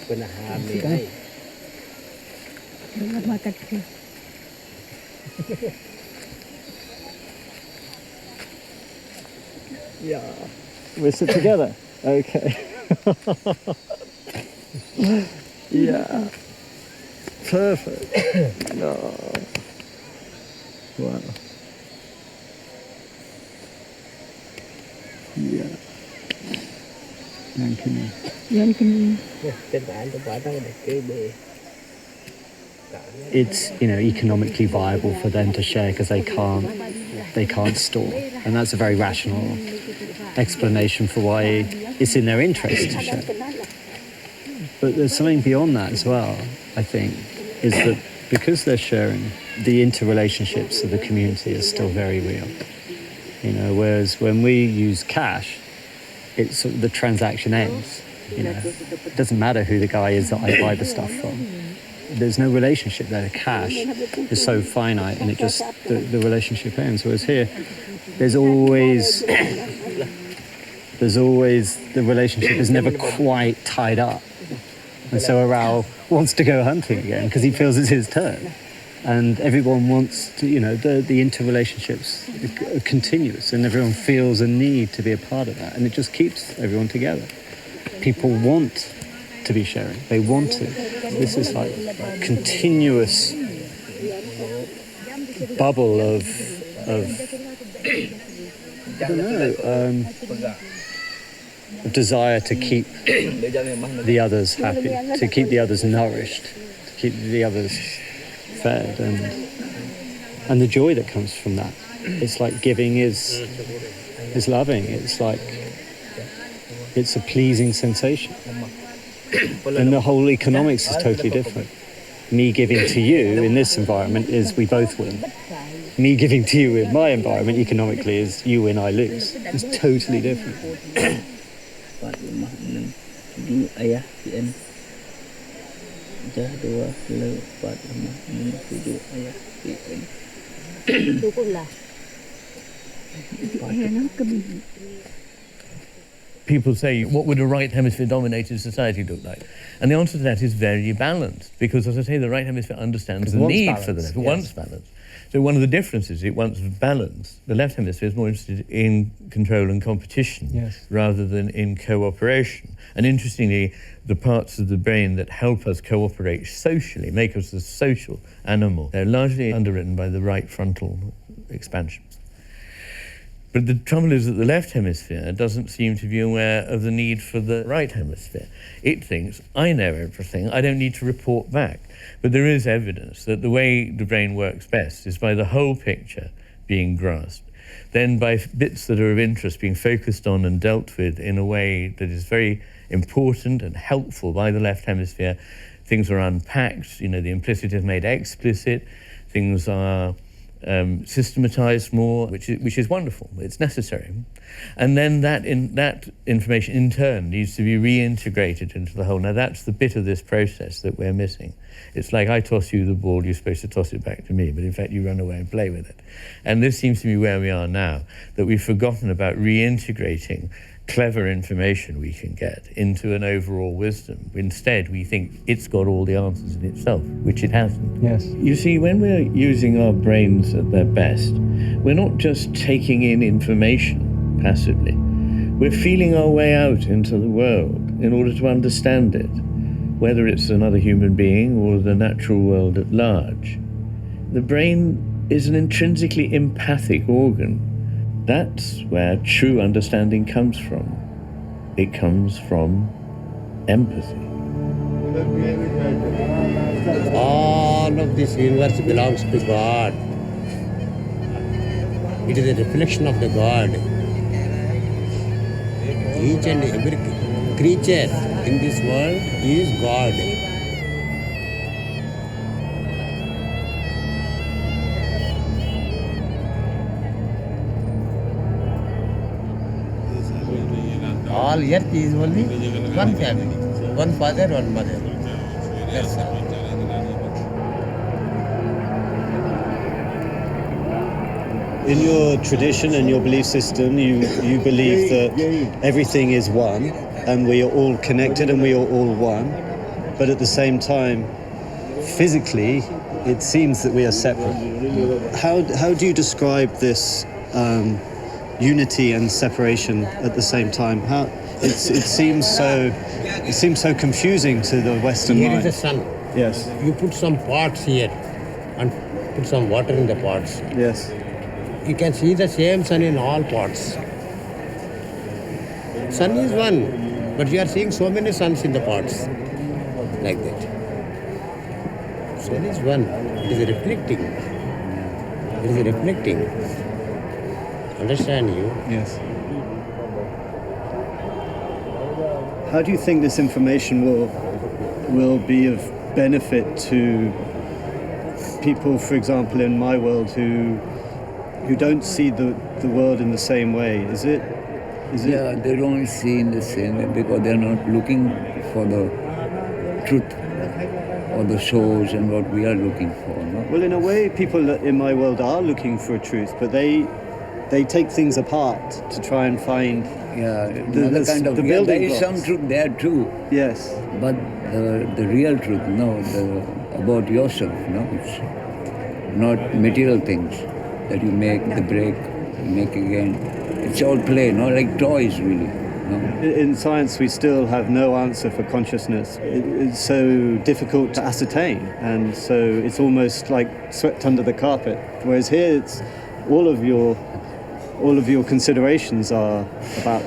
Pernah hamil. Dengan makan tu. Yeah. We'll sit together. Okay. Yeah. Perfect. Oh. Wow. Yeah. Yang kini. It's economically viable for them to share because they can't store, and that's a very rational explanation for why it's in their interest to share. But there's something beyond that as well, I think, is that because they're sharing, the interrelationships of the community are still very real. Whereas when we use cash, it's the transaction ends. It doesn't matter who the guy is that I buy the stuff from. There's no relationship there. The cash is so finite, and the relationship ends. Whereas here, there's always the relationship is never quite tied up, and so Aral wants to go hunting again because he feels it's his turn, and everyone wants to. The interrelationships are continuous, and everyone feels a need to be a part of that, and it just keeps everyone together. People want to be sharing. They want to. This is like a continuous bubble of I don't know, desire to keep the others happy, to keep the others nourished, to keep the others fed, and the joy that comes from that. It's like giving is loving. It's a pleasing sensation. And the whole economics is totally different. Me giving to you in this environment is we both win. Me giving to you in my environment economically is you win, I lose. It's totally different. people say, what would a right hemisphere dominated society look like? And the answer to that is very balanced, because, as I say, the right hemisphere understands the need for the left. It wants balance. So one of the differences, it wants balance. The left hemisphere is more interested in control and competition rather than in cooperation. And interestingly, the parts of the brain that help us cooperate socially, make us a social animal, they're largely underwritten by the right frontal expansion. But the trouble is that the left hemisphere doesn't seem to be aware of the need for the right hemisphere. It thinks, I know everything, I don't need to report back. But there is evidence that the way the brain works best is by the whole picture being grasped, then by bits that are of interest being focused on and dealt with in a way that is very important and helpful by the left hemisphere. Things are unpacked, the implicit is made explicit, things are systematized more, which is wonderful. It's necessary. And then that information in turn needs to be reintegrated into the whole. Now that's the bit of this process that we're missing. It's like I toss you the ball, you're supposed to toss it back to me, but in fact you run away and play with it. And this seems to be where we are now, that we've forgotten about reintegrating clever information we can get into an overall wisdom. Instead, we think it's got all the answers in itself, which it hasn't. Yes. You see, when we're using our brains at their best, we're not just taking in information passively. We're feeling our way out into the world in order to understand it, whether it's another human being or the natural world at large. The brain is an intrinsically empathic organ. That's where true understanding comes from. It comes from empathy. All of this universe belongs to God. It is a reflection of the God. Each and every creature in this world is God. All earth is only one family, one father, one mother. That's all. In your tradition and your belief system, you believe that everything is one and we are all connected and we are all one. But at the same time, physically, it seems that we are separate. How do you describe this unity and separation at the same time? It seems so confusing to the Western Here mind. is the sun. Yes. You put some pots here and put some water in the pots. Yes. You can see the same sun in all pots. Sun is one, but you are seeing so many suns in the pots, like that. Sun is one. It is reflecting. It is reflecting. Understand you? Yes. How do you think this information will be of benefit to people, for example, in my world who don't see the world in the same way? Is it? Yeah, they don't see in the same way because they're not looking for the truth or the source and what we are looking for. No? Well, in a way, people in my world are looking for a truth, but they take things apart to try and find the kind of the building there is blocks. some truth there too. Yes. But the real truth, about yourself, it's not material things that you make, the break, make again. It's all play, like toys really. No? In science, we still have no answer for consciousness. It's so difficult to ascertain, and so it's almost like swept under the carpet. Whereas here, it's all of your considerations are about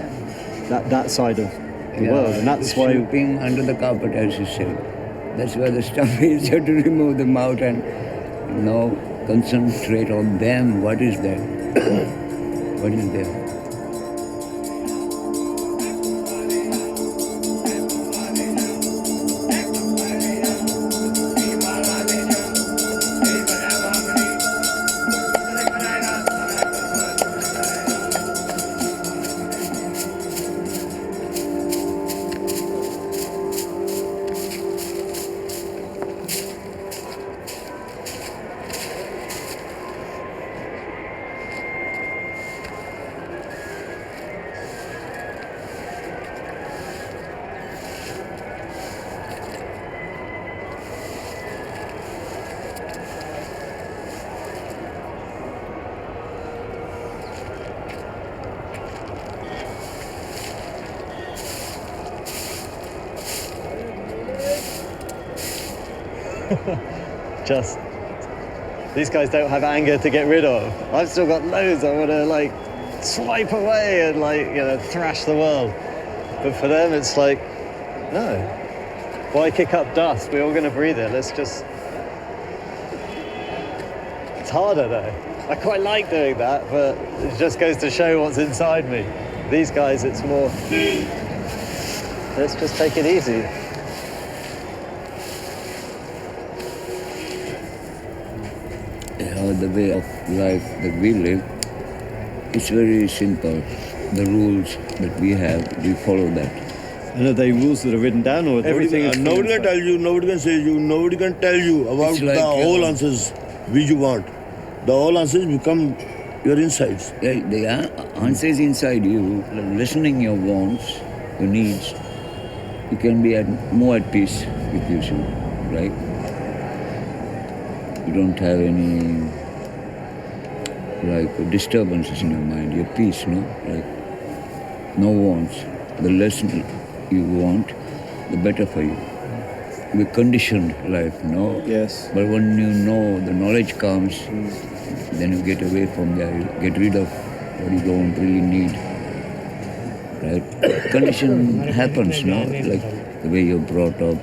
that side of the world, and that's why sweeping under the carpet, as you said. That's where the stuff is. You have to remove them out and now concentrate on them. What is there? What is there? Just, these guys don't have anger to get rid of. I've still got loads I want to like swipe away and like, you know, thrash the world. But for them, it's like, no. Why kick up dust? We're all going to breathe it. Let's just... It's harder though. I quite like doing that, but it just goes to show what's inside me. These guys, it's more, let's just take it easy. The way of life that we live, it's very simple. The rules that we have, we follow that. And are they rules that are written down, or everything is... Nobody can tell you, nobody can say you, nobody can tell you about Like, the whole answers which you want. The whole answers become your insides. The answer is inside you, listening your wants, your needs. You can be more at peace with yourself, right? You don't have any like disturbances in your mind. You're peace, no? Like no wants. The less you want, the better for you. We conditioned life, no? Yes. But when you know the knowledge comes, then you get away from there. You get rid of what you don't really need. Right? Condition happens, no? Like the way you're brought up,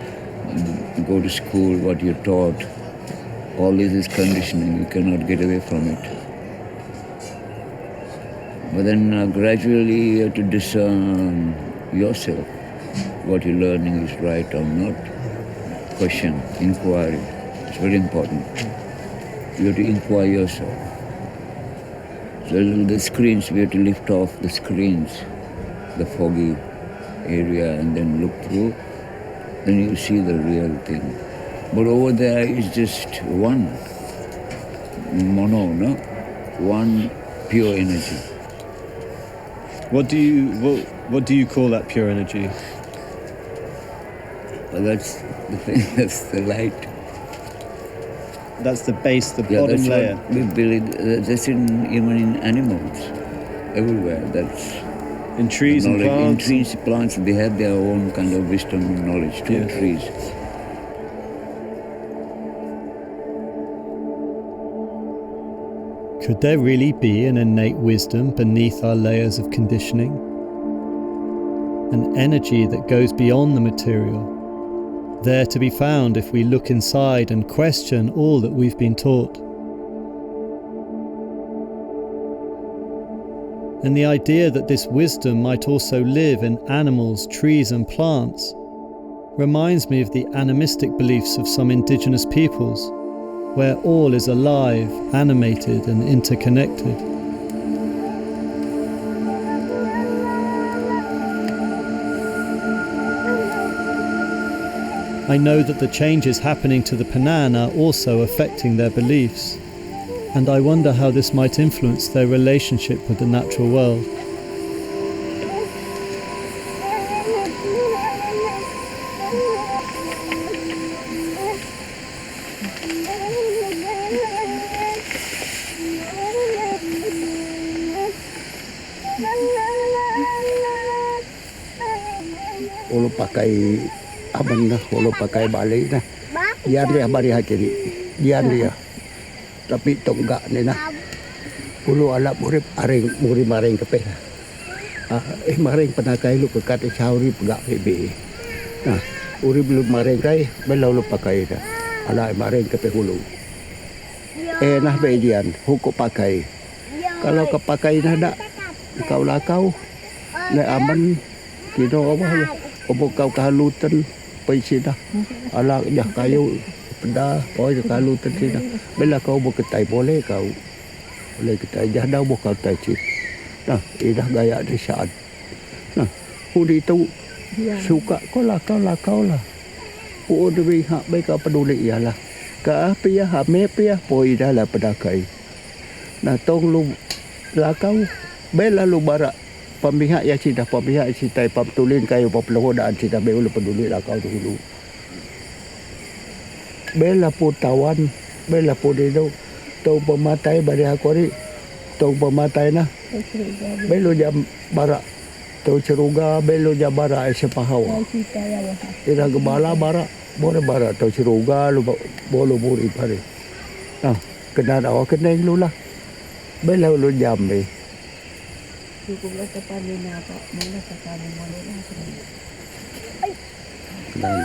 you go to school, what you're taught. All this is conditioning. You cannot get away from it. But then gradually you have to discern yourself, what you're learning is right or not. Question, inquiry, it's very important. You have to inquire yourself. So the screens, we have to lift off the screens, the foggy area, and then look through. Then you see the real thing. But over there is just one mono, no? One pure energy. What do you call that pure energy? Well, that's the thing. That's the light. That's the base, the bottom layer. What we believe. That's even in animals, everywhere. That's in trees and plants. In trees, plants, they have their own kind of wisdom and knowledge too. Yes. Trees. Could there really be an innate wisdom beneath our layers of conditioning? An energy that goes beyond the material, there to be found if we look inside and question all that we've been taught. And the idea that this wisdom might also live in animals, trees and plants reminds me of the animistic beliefs of some indigenous peoples, where all is alive, animated and interconnected. I know that the changes happening to the Penan are also affecting their beliefs, and I wonder how this might influence their relationship with the natural world. Olo pakai aman na, olo pakai balik na. Diyan dia bari hakiri, diyan dia. Tapi tonggak ni na. Olo alap urip aring muri maring kepe. Maring panakai lu kekat chauri pegak bebe. Nah, urip lu maring kai belau lu pakai na. Ala maring kepe hulu. Nah be dian hukum pakai. Kalau kepakai nada kau lakau le aman kino apa ya. Obo kau kalutan paisida ala dah kayu peda poi kalutan sida bela kau bo ketai boleh kau boleh ketai jahda bo kau tai cip nah idah gaya di saat nah hudi tu suka kau lah udah hak baik kau peduli ialah ka pia ha me pia poi dah lah pedakai nah tong lu lakau bela lu barak pemihak yang cita pemihak cita pemtulin kayu pelohodaan cita bela peduli lah kau dulu bela putawan bela pudido tau pematai bari hakori tau pematai na belo jam barak tau ceruga belo jam barak sepahawa ira gebala barak Bora bara to chiruga lu bolo buri pare. Ah, kena dah kena lu lah. Bela lu jam ni. Cukup lah kepala ni apa? Mana kepala mana lah. Dan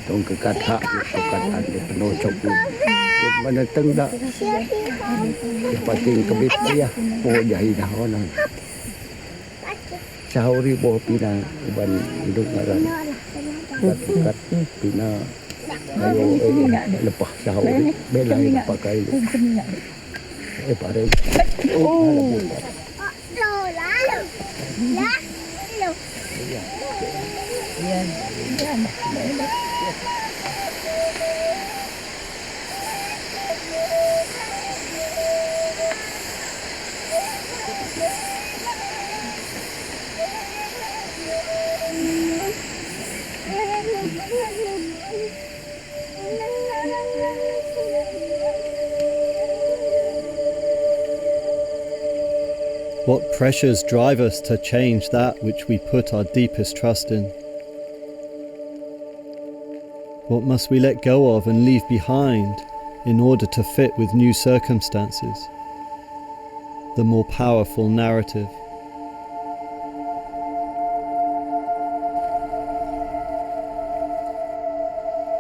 tong kekat hak kekatan di penuh coklat. Mana tengdak. Pating kebit dia. Oh jahi dah orang. Sahuri boh pina uban hidup ngaran. Kat pina ayo lepas sahuri bela pakai. Pare. Oh. What pressures drive us to change that which we put our deepest trust in? What must we let go of and leave behind in order to fit with new circumstances? The more powerful narrative.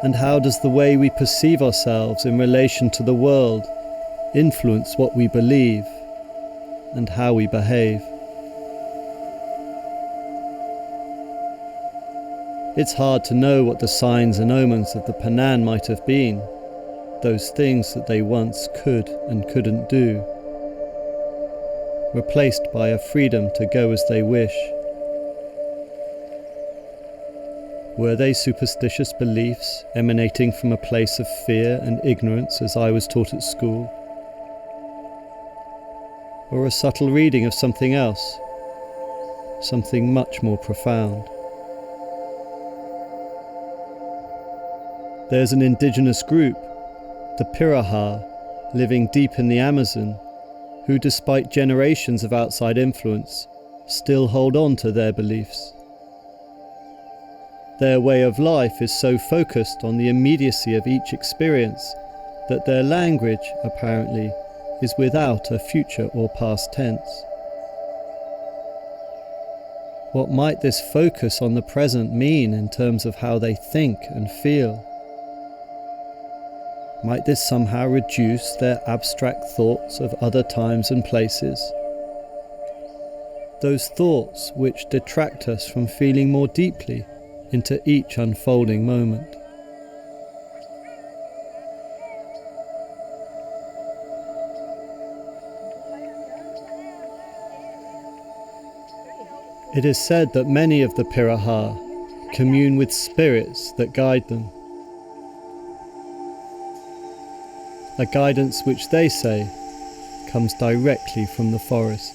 And how does the way we perceive ourselves in relation to the world influence what we believe and how we behave? It's hard to know what the signs and omens of the Panan might have been, those things that they once could and couldn't do, replaced by a freedom to go as they wish. Were they superstitious beliefs emanating from a place of fear and ignorance as I was taught at school? Or a subtle reading of something else, something much more profound? There's an indigenous group, the Piraha, living deep in the Amazon, who despite generations of outside influence, still hold on to their beliefs. Their way of life is so focused on the immediacy of each experience that their language, apparently, is without a future or past tense. What might this focus on the present mean in terms of how they think and feel? Might this somehow reduce their abstract thoughts of other times and places? Those thoughts which detract us from feeling more deeply into each unfolding moment. It is said that many of the Piraha commune with spirits that guide them. A guidance which they say comes directly from the forest.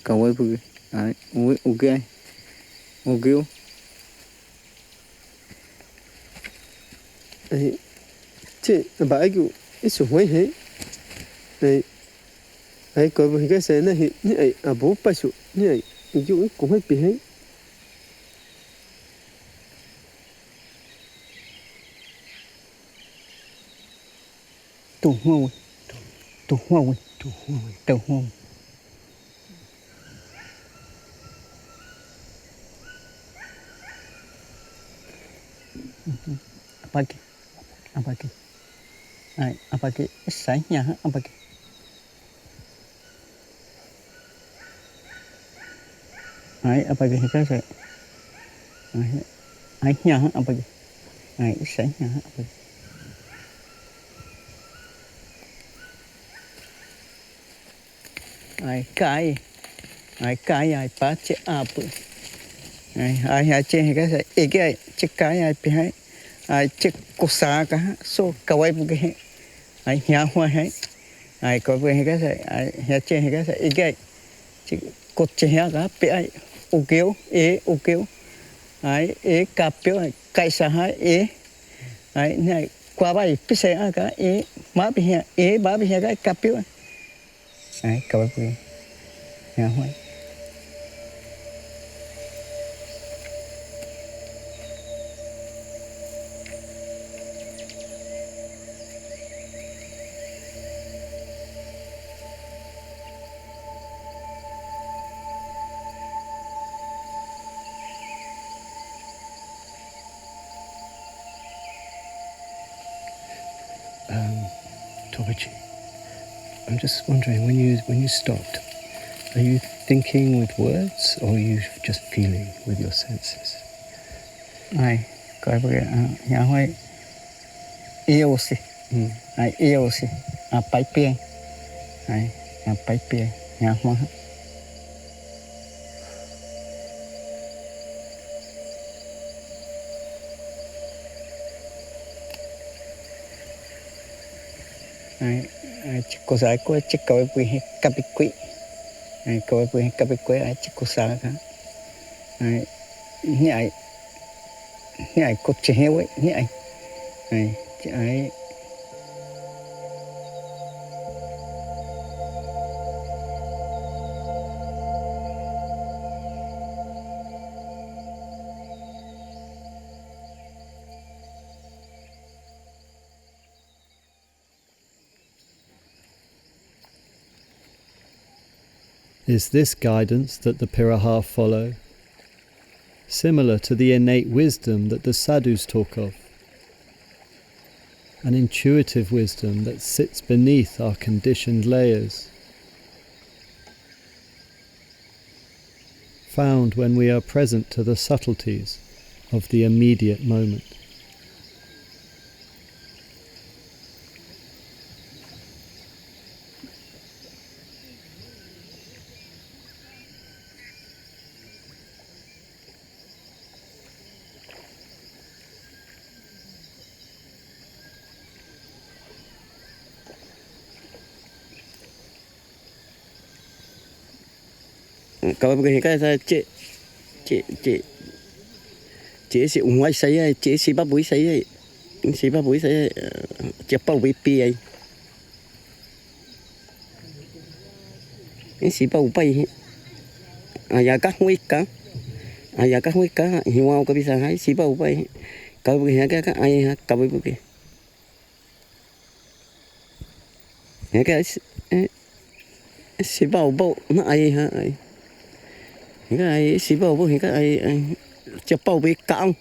Cậu ấy vừa, ok, ok. Chị, bà ấy cũng ít xuống ấy hết. Này, ấy có một cái xe này, như ấy, bố bà xuống, như ấy, cũng hết bị hết. Tù hoa. Apa ke? Ai, apa ke? Saya apa ke? Ai, apa ke kita saya? Ai, apa ke? Ai, saya apa ke? Ai pace apa? Ai cek cái cek cái pihai. Cek kosa ka so kawai buke ai nya hoa hai ai ko buke ka sai ai che ka sai igai cek koche ha ka pe ai ukeu ai kapio kai sa hai ai nai qua bai pise ka ma bi ha ba bi ha ka kapio ai kawai buke nhà hoài Tawai, I'm just wondering, when you stopped, are you thinking with words or are you just feeling with your senses? ai coi bữa nhà hoài yêu si ai yêu si pai pie ai pai pie nhà hoa ai chico sai ko chico bui kapikui ai ko bui kapikui ai chico sa ka ai nhảy cột chế ấy nhảy ai Is this guidance that the Piraha follow similar to the innate wisdom that the sadhus talk of? An intuitive wisdom that sits beneath our conditioned layers, found when we are present to the subtleties of the immediate moment. Kalau begini kan saya cik si umai saya cik si babui saya cepat wipi ai si babupai ayah các nguy cá hiu có bisa hai si babupai kalau begini kan ayah kalau begini ya kan si babu nó ayah cái sĩ bảo với cái chụp bao bị cong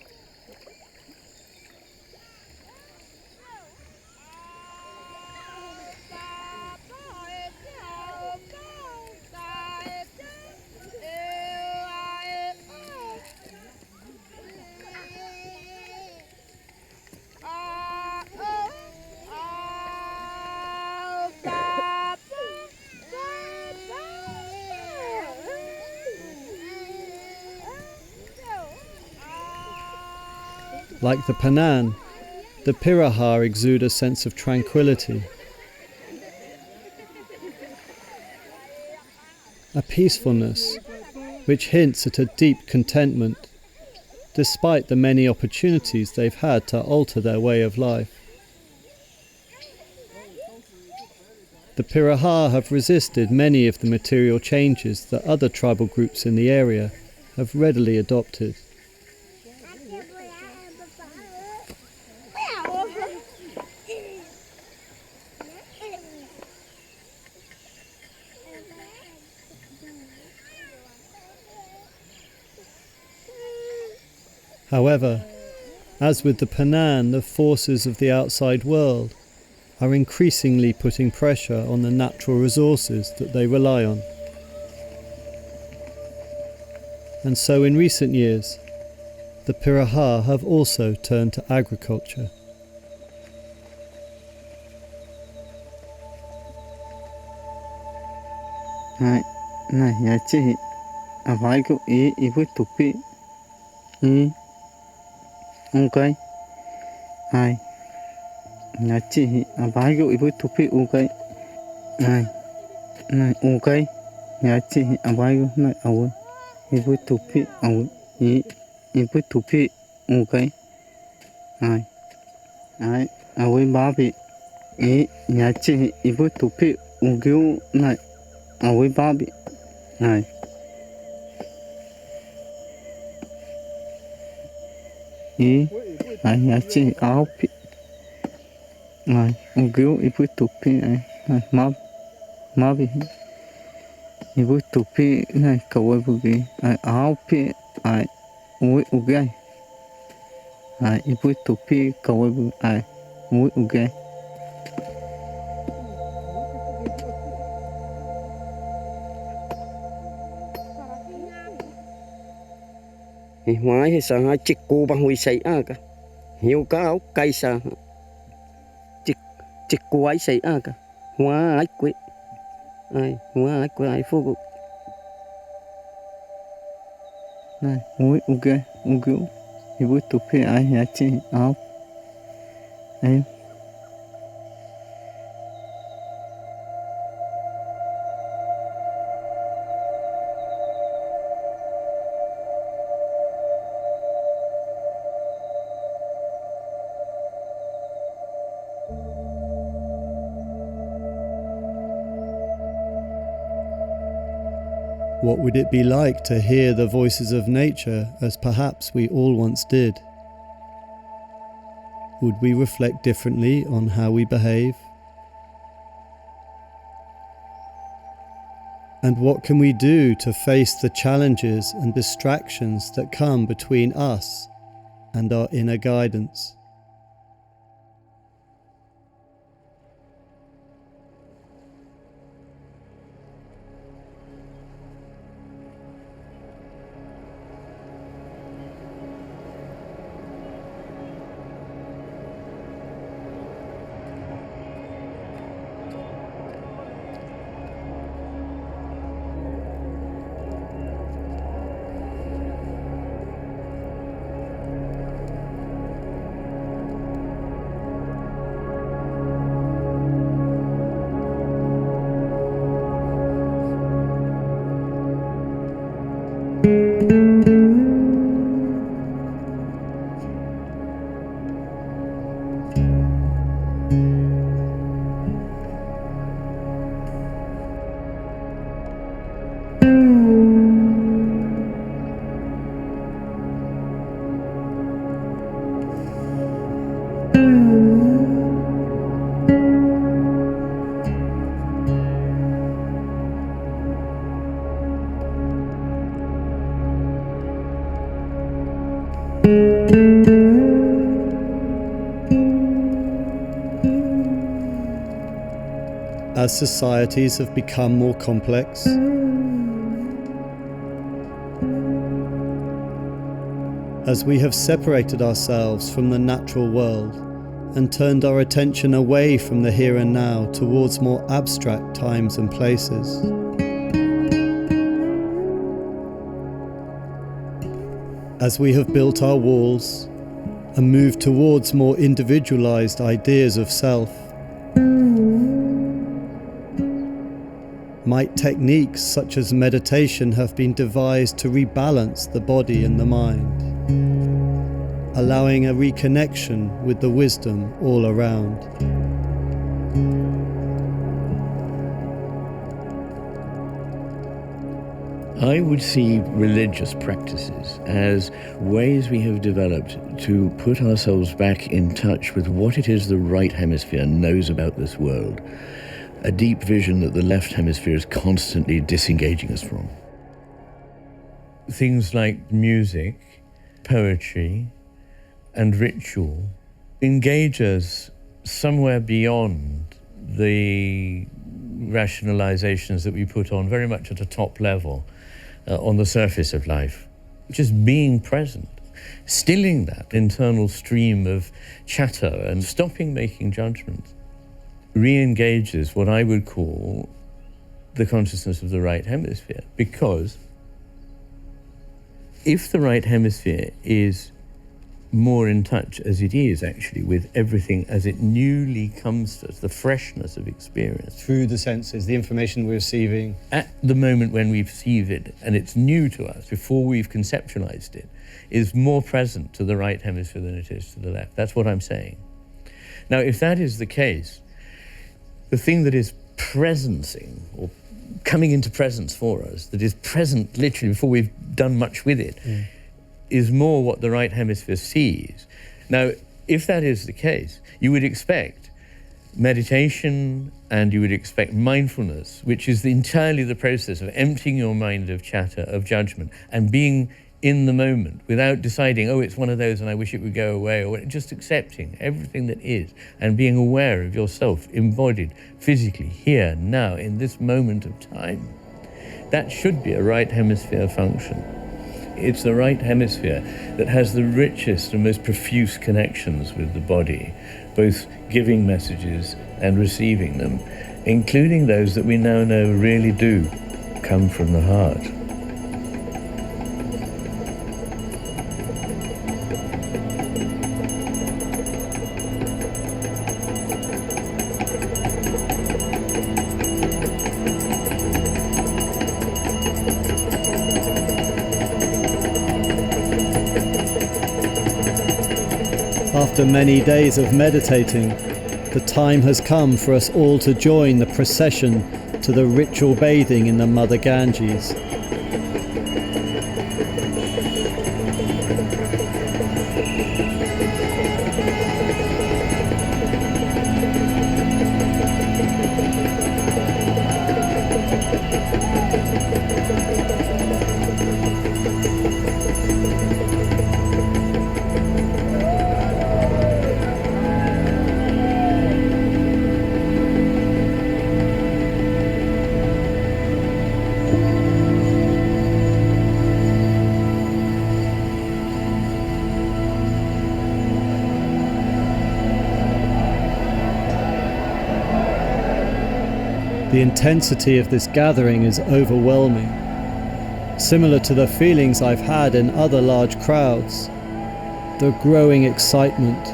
Like the Panan, the Piraha exude a sense of tranquility, a peacefulness which hints at a deep contentment, despite the many opportunities they've had to alter their way of life. The Piraha have resisted many of the material changes that other tribal groups in the area have readily adopted. However, as with the Panan, the forces of the outside world are increasingly putting pressure on the natural resources that they rely on. And so in recent years, the Piraha have also turned to agriculture. Này, nhà chị, phải có ý với tụi bị, ok, ai, nhà chị, phải có ý với tụi bị, ok, này, ok, nhà chị, phải có này, ý với tụi bị, ý với tụi bị, ok, ai, với bà bị, nhà chị, ý với tụi bị, ok, này, với bà bị. Này. Ý, nhà chị áo bị. Này, kiểu ibu tupi này, ma bị. Ibu tupi này cậu ấy bagi, áo bị, ui ugai. Ibu tupi cậu ấy bagi, ui ugai. Hóa hay sao ha chích cô bằng huy say cả hiểu cá áo cây sao chích cô ấy say cả hóa ấy quế ai phô Này, ui ugai, ibu tupi nhà chị áo. Em. What would it be like to hear the voices of nature as perhaps we all once did? Would we reflect differently on how we behave? And what can we do to face the challenges and distractions that come between us and our inner guidance? As societies have become more complex, as we have separated ourselves from the natural world and turned our attention away from the here and now towards more abstract times and places, as we have built our walls and moved towards more individualized ideas of self, might techniques such as meditation have been devised to rebalance the body and the mind, allowing a reconnection with the wisdom all around. I would see religious practices as ways we have developed to put ourselves back in touch with what it is the right hemisphere knows about this world. A deep vision that the left hemisphere is constantly disengaging us from. Things like music, poetry, and ritual engage us somewhere beyond the rationalizations that we put on very much at a top level on the surface of life. Just being present, stilling that internal stream of chatter and stopping making judgments re-engages what I would call the consciousness of the right hemisphere. Because if the right hemisphere is more in touch, as it is actually, with everything as it newly comes to us, the freshness of experience. Through the senses, the information we're receiving. At the moment when we perceive it, and it's new to us, before we've conceptualized it, is more present to the right hemisphere than it is to the left. That's what I'm saying. Now, if that is the case, the thing that is presencing or coming into presence for us, that is present literally before we've done much with it, is more what the right hemisphere sees. Now, if that is the case, you would expect meditation and you would expect mindfulness, which is entirely the process of emptying your mind of chatter, of judgment, and being in the moment without deciding, oh, it's one of those and I wish it would go away, or just accepting everything that is and being aware of yourself embodied physically here, now, in this moment of time. That should be a right hemisphere function. It's the right hemisphere that has the richest and most profuse connections with the body, both giving messages and receiving them, including those that we now know really do come from the heart. After many days of meditating, the time has come for us all to join the procession to the ritual bathing in the Mother Ganges. The intensity of this gathering is overwhelming, similar to the feelings I've had in other large crowds. The growing excitement,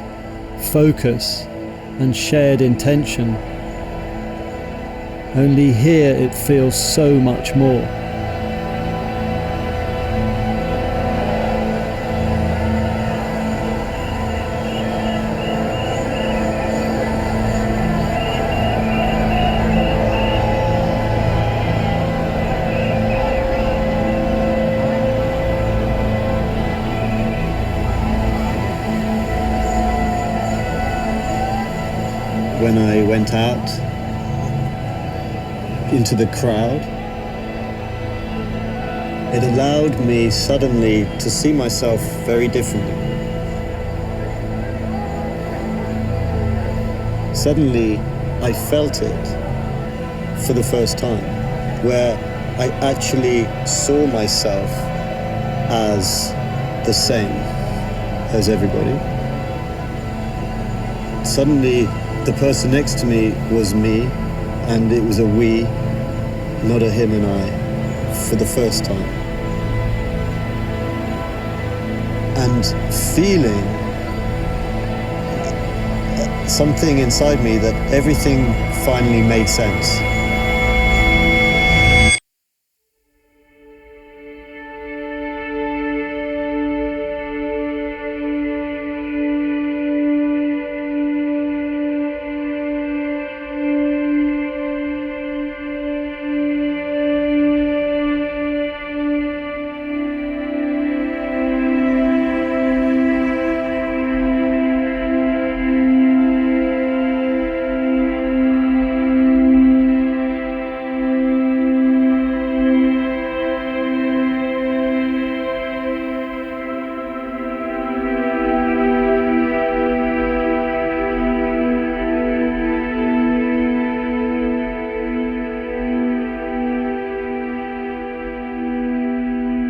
focus, and shared intention. Only here it feels so much more. When I went out into the crowd, it allowed me suddenly to see myself very differently. Suddenly, I felt it for the first time, where I actually saw myself as the same as everybody. Suddenly, the person next to me was me, and it was a we, not a him and I, for the first time. And feeling something inside me that everything finally made sense.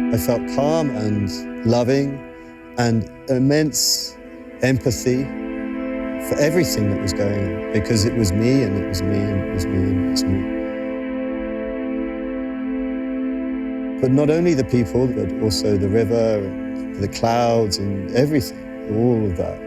I felt calm and loving and immense empathy for everything that was going on, because it was me and it was me and it was me and it was me. But not only the people, but also the river, and the clouds and everything, all of that.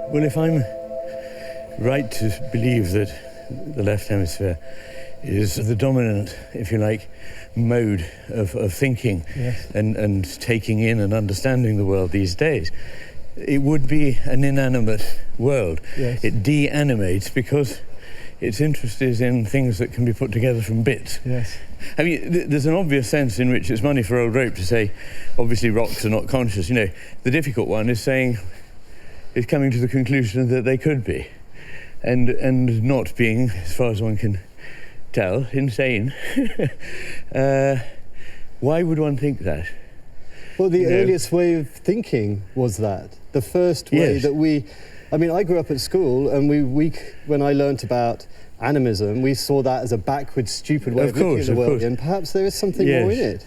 Well, if I'm right to believe that the left hemisphere is the dominant, if you like, mode of thinking and taking in and understanding the world these days, it would be an inanimate world. Yes. It de-animates because its interest is in things that can be put together from bits. Yes. I mean, there's an obvious sense in which it's money for old rope to say, obviously rocks are not conscious. You know, the difficult one is coming to the conclusion that they could be, and not being, as far as one can tell, insane. Why would one think that? Well, the earliest way of thinking was that. The first way that I mean, I grew up at school, and when I learnt about animism, we saw that as a backward, stupid way of looking at the world, and perhaps there is something more in it.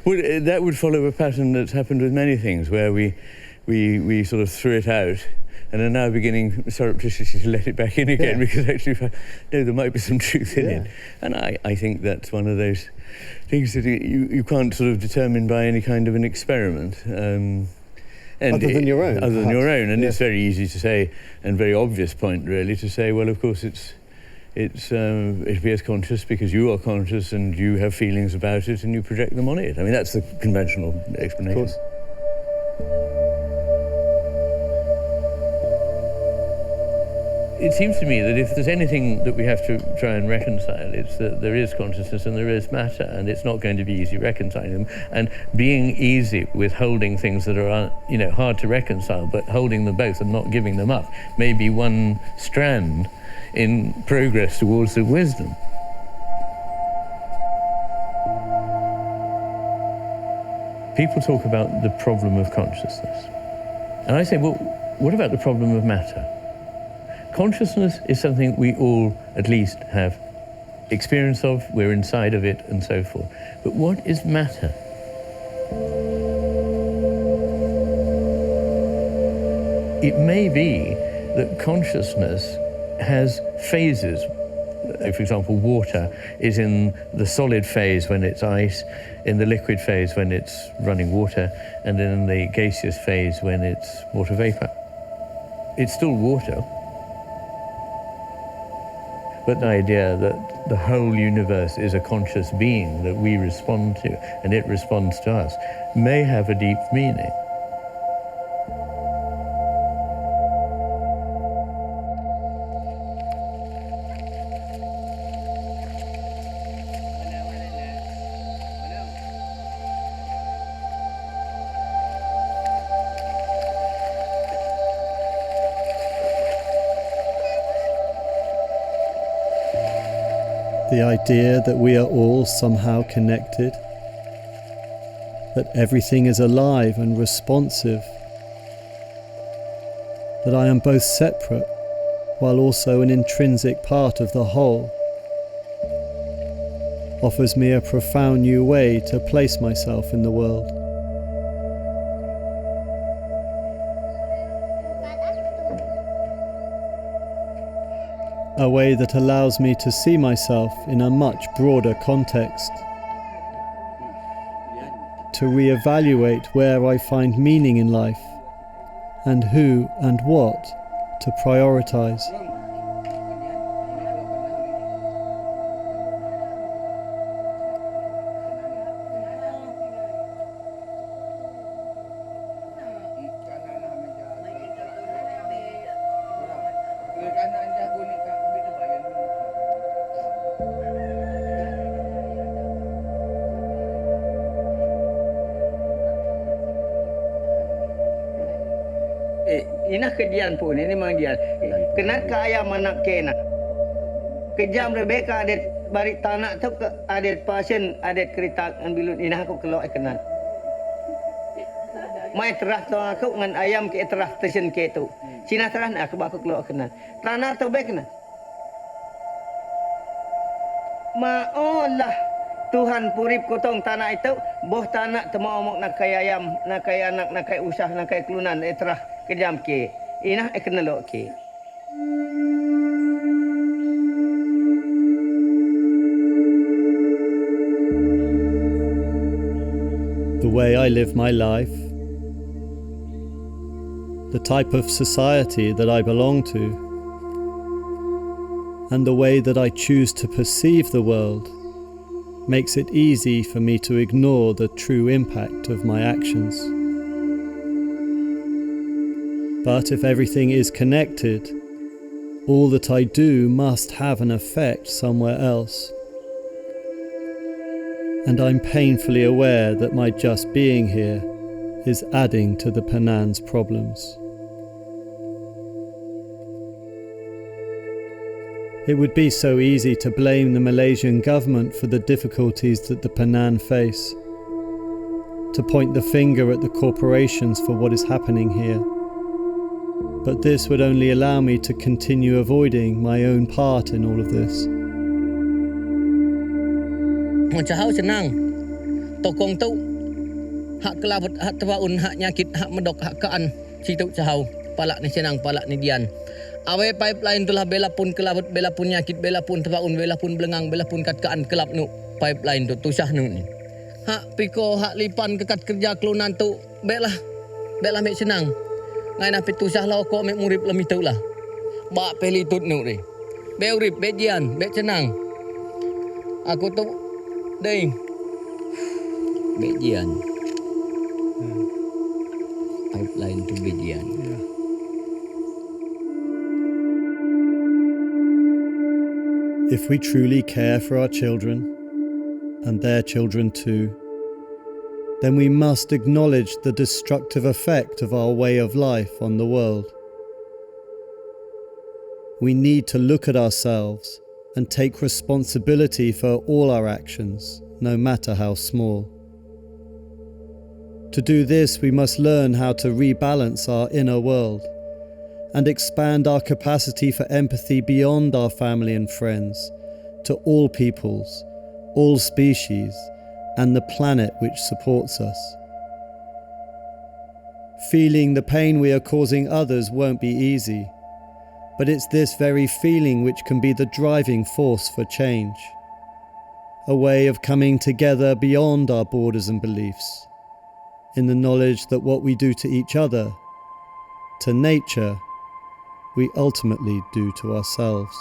Well, that would follow a pattern that's happened with many things, where we sort of threw it out and are now beginning surreptitiously to let it back in again, because actually, no, there might be some truth in it. And I think that's one of those things that you can't sort of determine by any kind of an experiment. Other than your own. Other than your own. And it's very easy to say, and very obvious point, really, to say, well, of course, it appears conscious because you are conscious and you have feelings about it and you project them on it. I mean, that's the conventional explanation. Of course. It seems to me that if there's anything that we have to try and reconcile, it's that there is consciousness and there is matter, and it's not going to be easy reconciling them. And being easy with holding things that are, hard to reconcile, but holding them both and not giving them up may be one strand in progress towards the wisdom. People talk about the problem of consciousness. And I say, well, what about the problem of matter? Consciousness is something we all at least have experience of, we're inside of it, and so forth. But what is matter? It may be that consciousness has phases. For example, water is in the solid phase when it's ice, in the liquid phase when it's running water, and in the gaseous phase when it's water vapor. It's still water. But the idea that the whole universe is a conscious being that we respond to, and it responds to us, may have a deep meaning. The idea that we are all somehow connected, that everything is alive and responsive, that I am both separate while also an intrinsic part of the whole, offers me a profound new way to place myself in the world. A way that allows me to see myself in a much broader context, to re-evaluate where I find meaning in life, and who and what to prioritize. Ina kejam pun ini memang dia. Kena kaya manak kena. Kejam lebih ke adet bari tanah tu ke adet pasien adet kereta ambilun ina aku keluar kena. Mai terah tu aku dengan ayam ke terah stesen ke tu. Cina terah aku baku keluar kena. Tanah tu baik kena. Maolah Tuhan purip kotong tanah itu, boh tanah temu omok nak kaya ayam, nak kaya anak, nak kaya usah, nak kaya kelunan, terah kejam ke. Inah kena lok ke. The way I live my life, the type of society that I belong to, and the way that I choose to perceive the world makes it easy for me to ignore the true impact of my actions. But if everything is connected, all that I do must have an effect somewhere else. And I'm painfully aware that my just being here is adding to the Penang's problems. It would be so easy to blame the Malaysian government for the difficulties that the Penang face, to point the finger at the corporations for what is happening here. But this would only allow me to continue avoiding my own part in all of this. Macam senang. Tokong tu hak kelabut, hak terbaun, hak nyakit, hak medok, hak kaan. Situ cahau. Palak ni senang, palak ni dian. Awe pipeline tu lah bela pun kelabut, bela pun nyakit, bela pun terbaun, bela pun belengang, bela pun kat kaan kelap nu. Pipeline tu tusah nu ni. Hak piko, hak lipan kekat kerja kelunan tu bela. Bela mek senang. Ngai na pitusah lah kok mek murip lami tu lah. Ba peli tut nu ni. Be urip, be jian, be senang. Aku tu ding. Bejian. Pipeline to Bejian. If we truly care for our children, and their children too, then we must acknowledge the destructive effect of our way of life on the world. We need to look at ourselves and take responsibility for all our actions, no matter how small. To do this, we must learn how to rebalance our inner world and expand our capacity for empathy beyond our family and friends, to all peoples, all species, and the planet which supports us. Feeling the pain we are causing others won't be easy, but it's this very feeling which can be the driving force for change, a way of coming together beyond our borders and beliefs, in the knowledge that what we do to each other, to nature, we ultimately do to ourselves.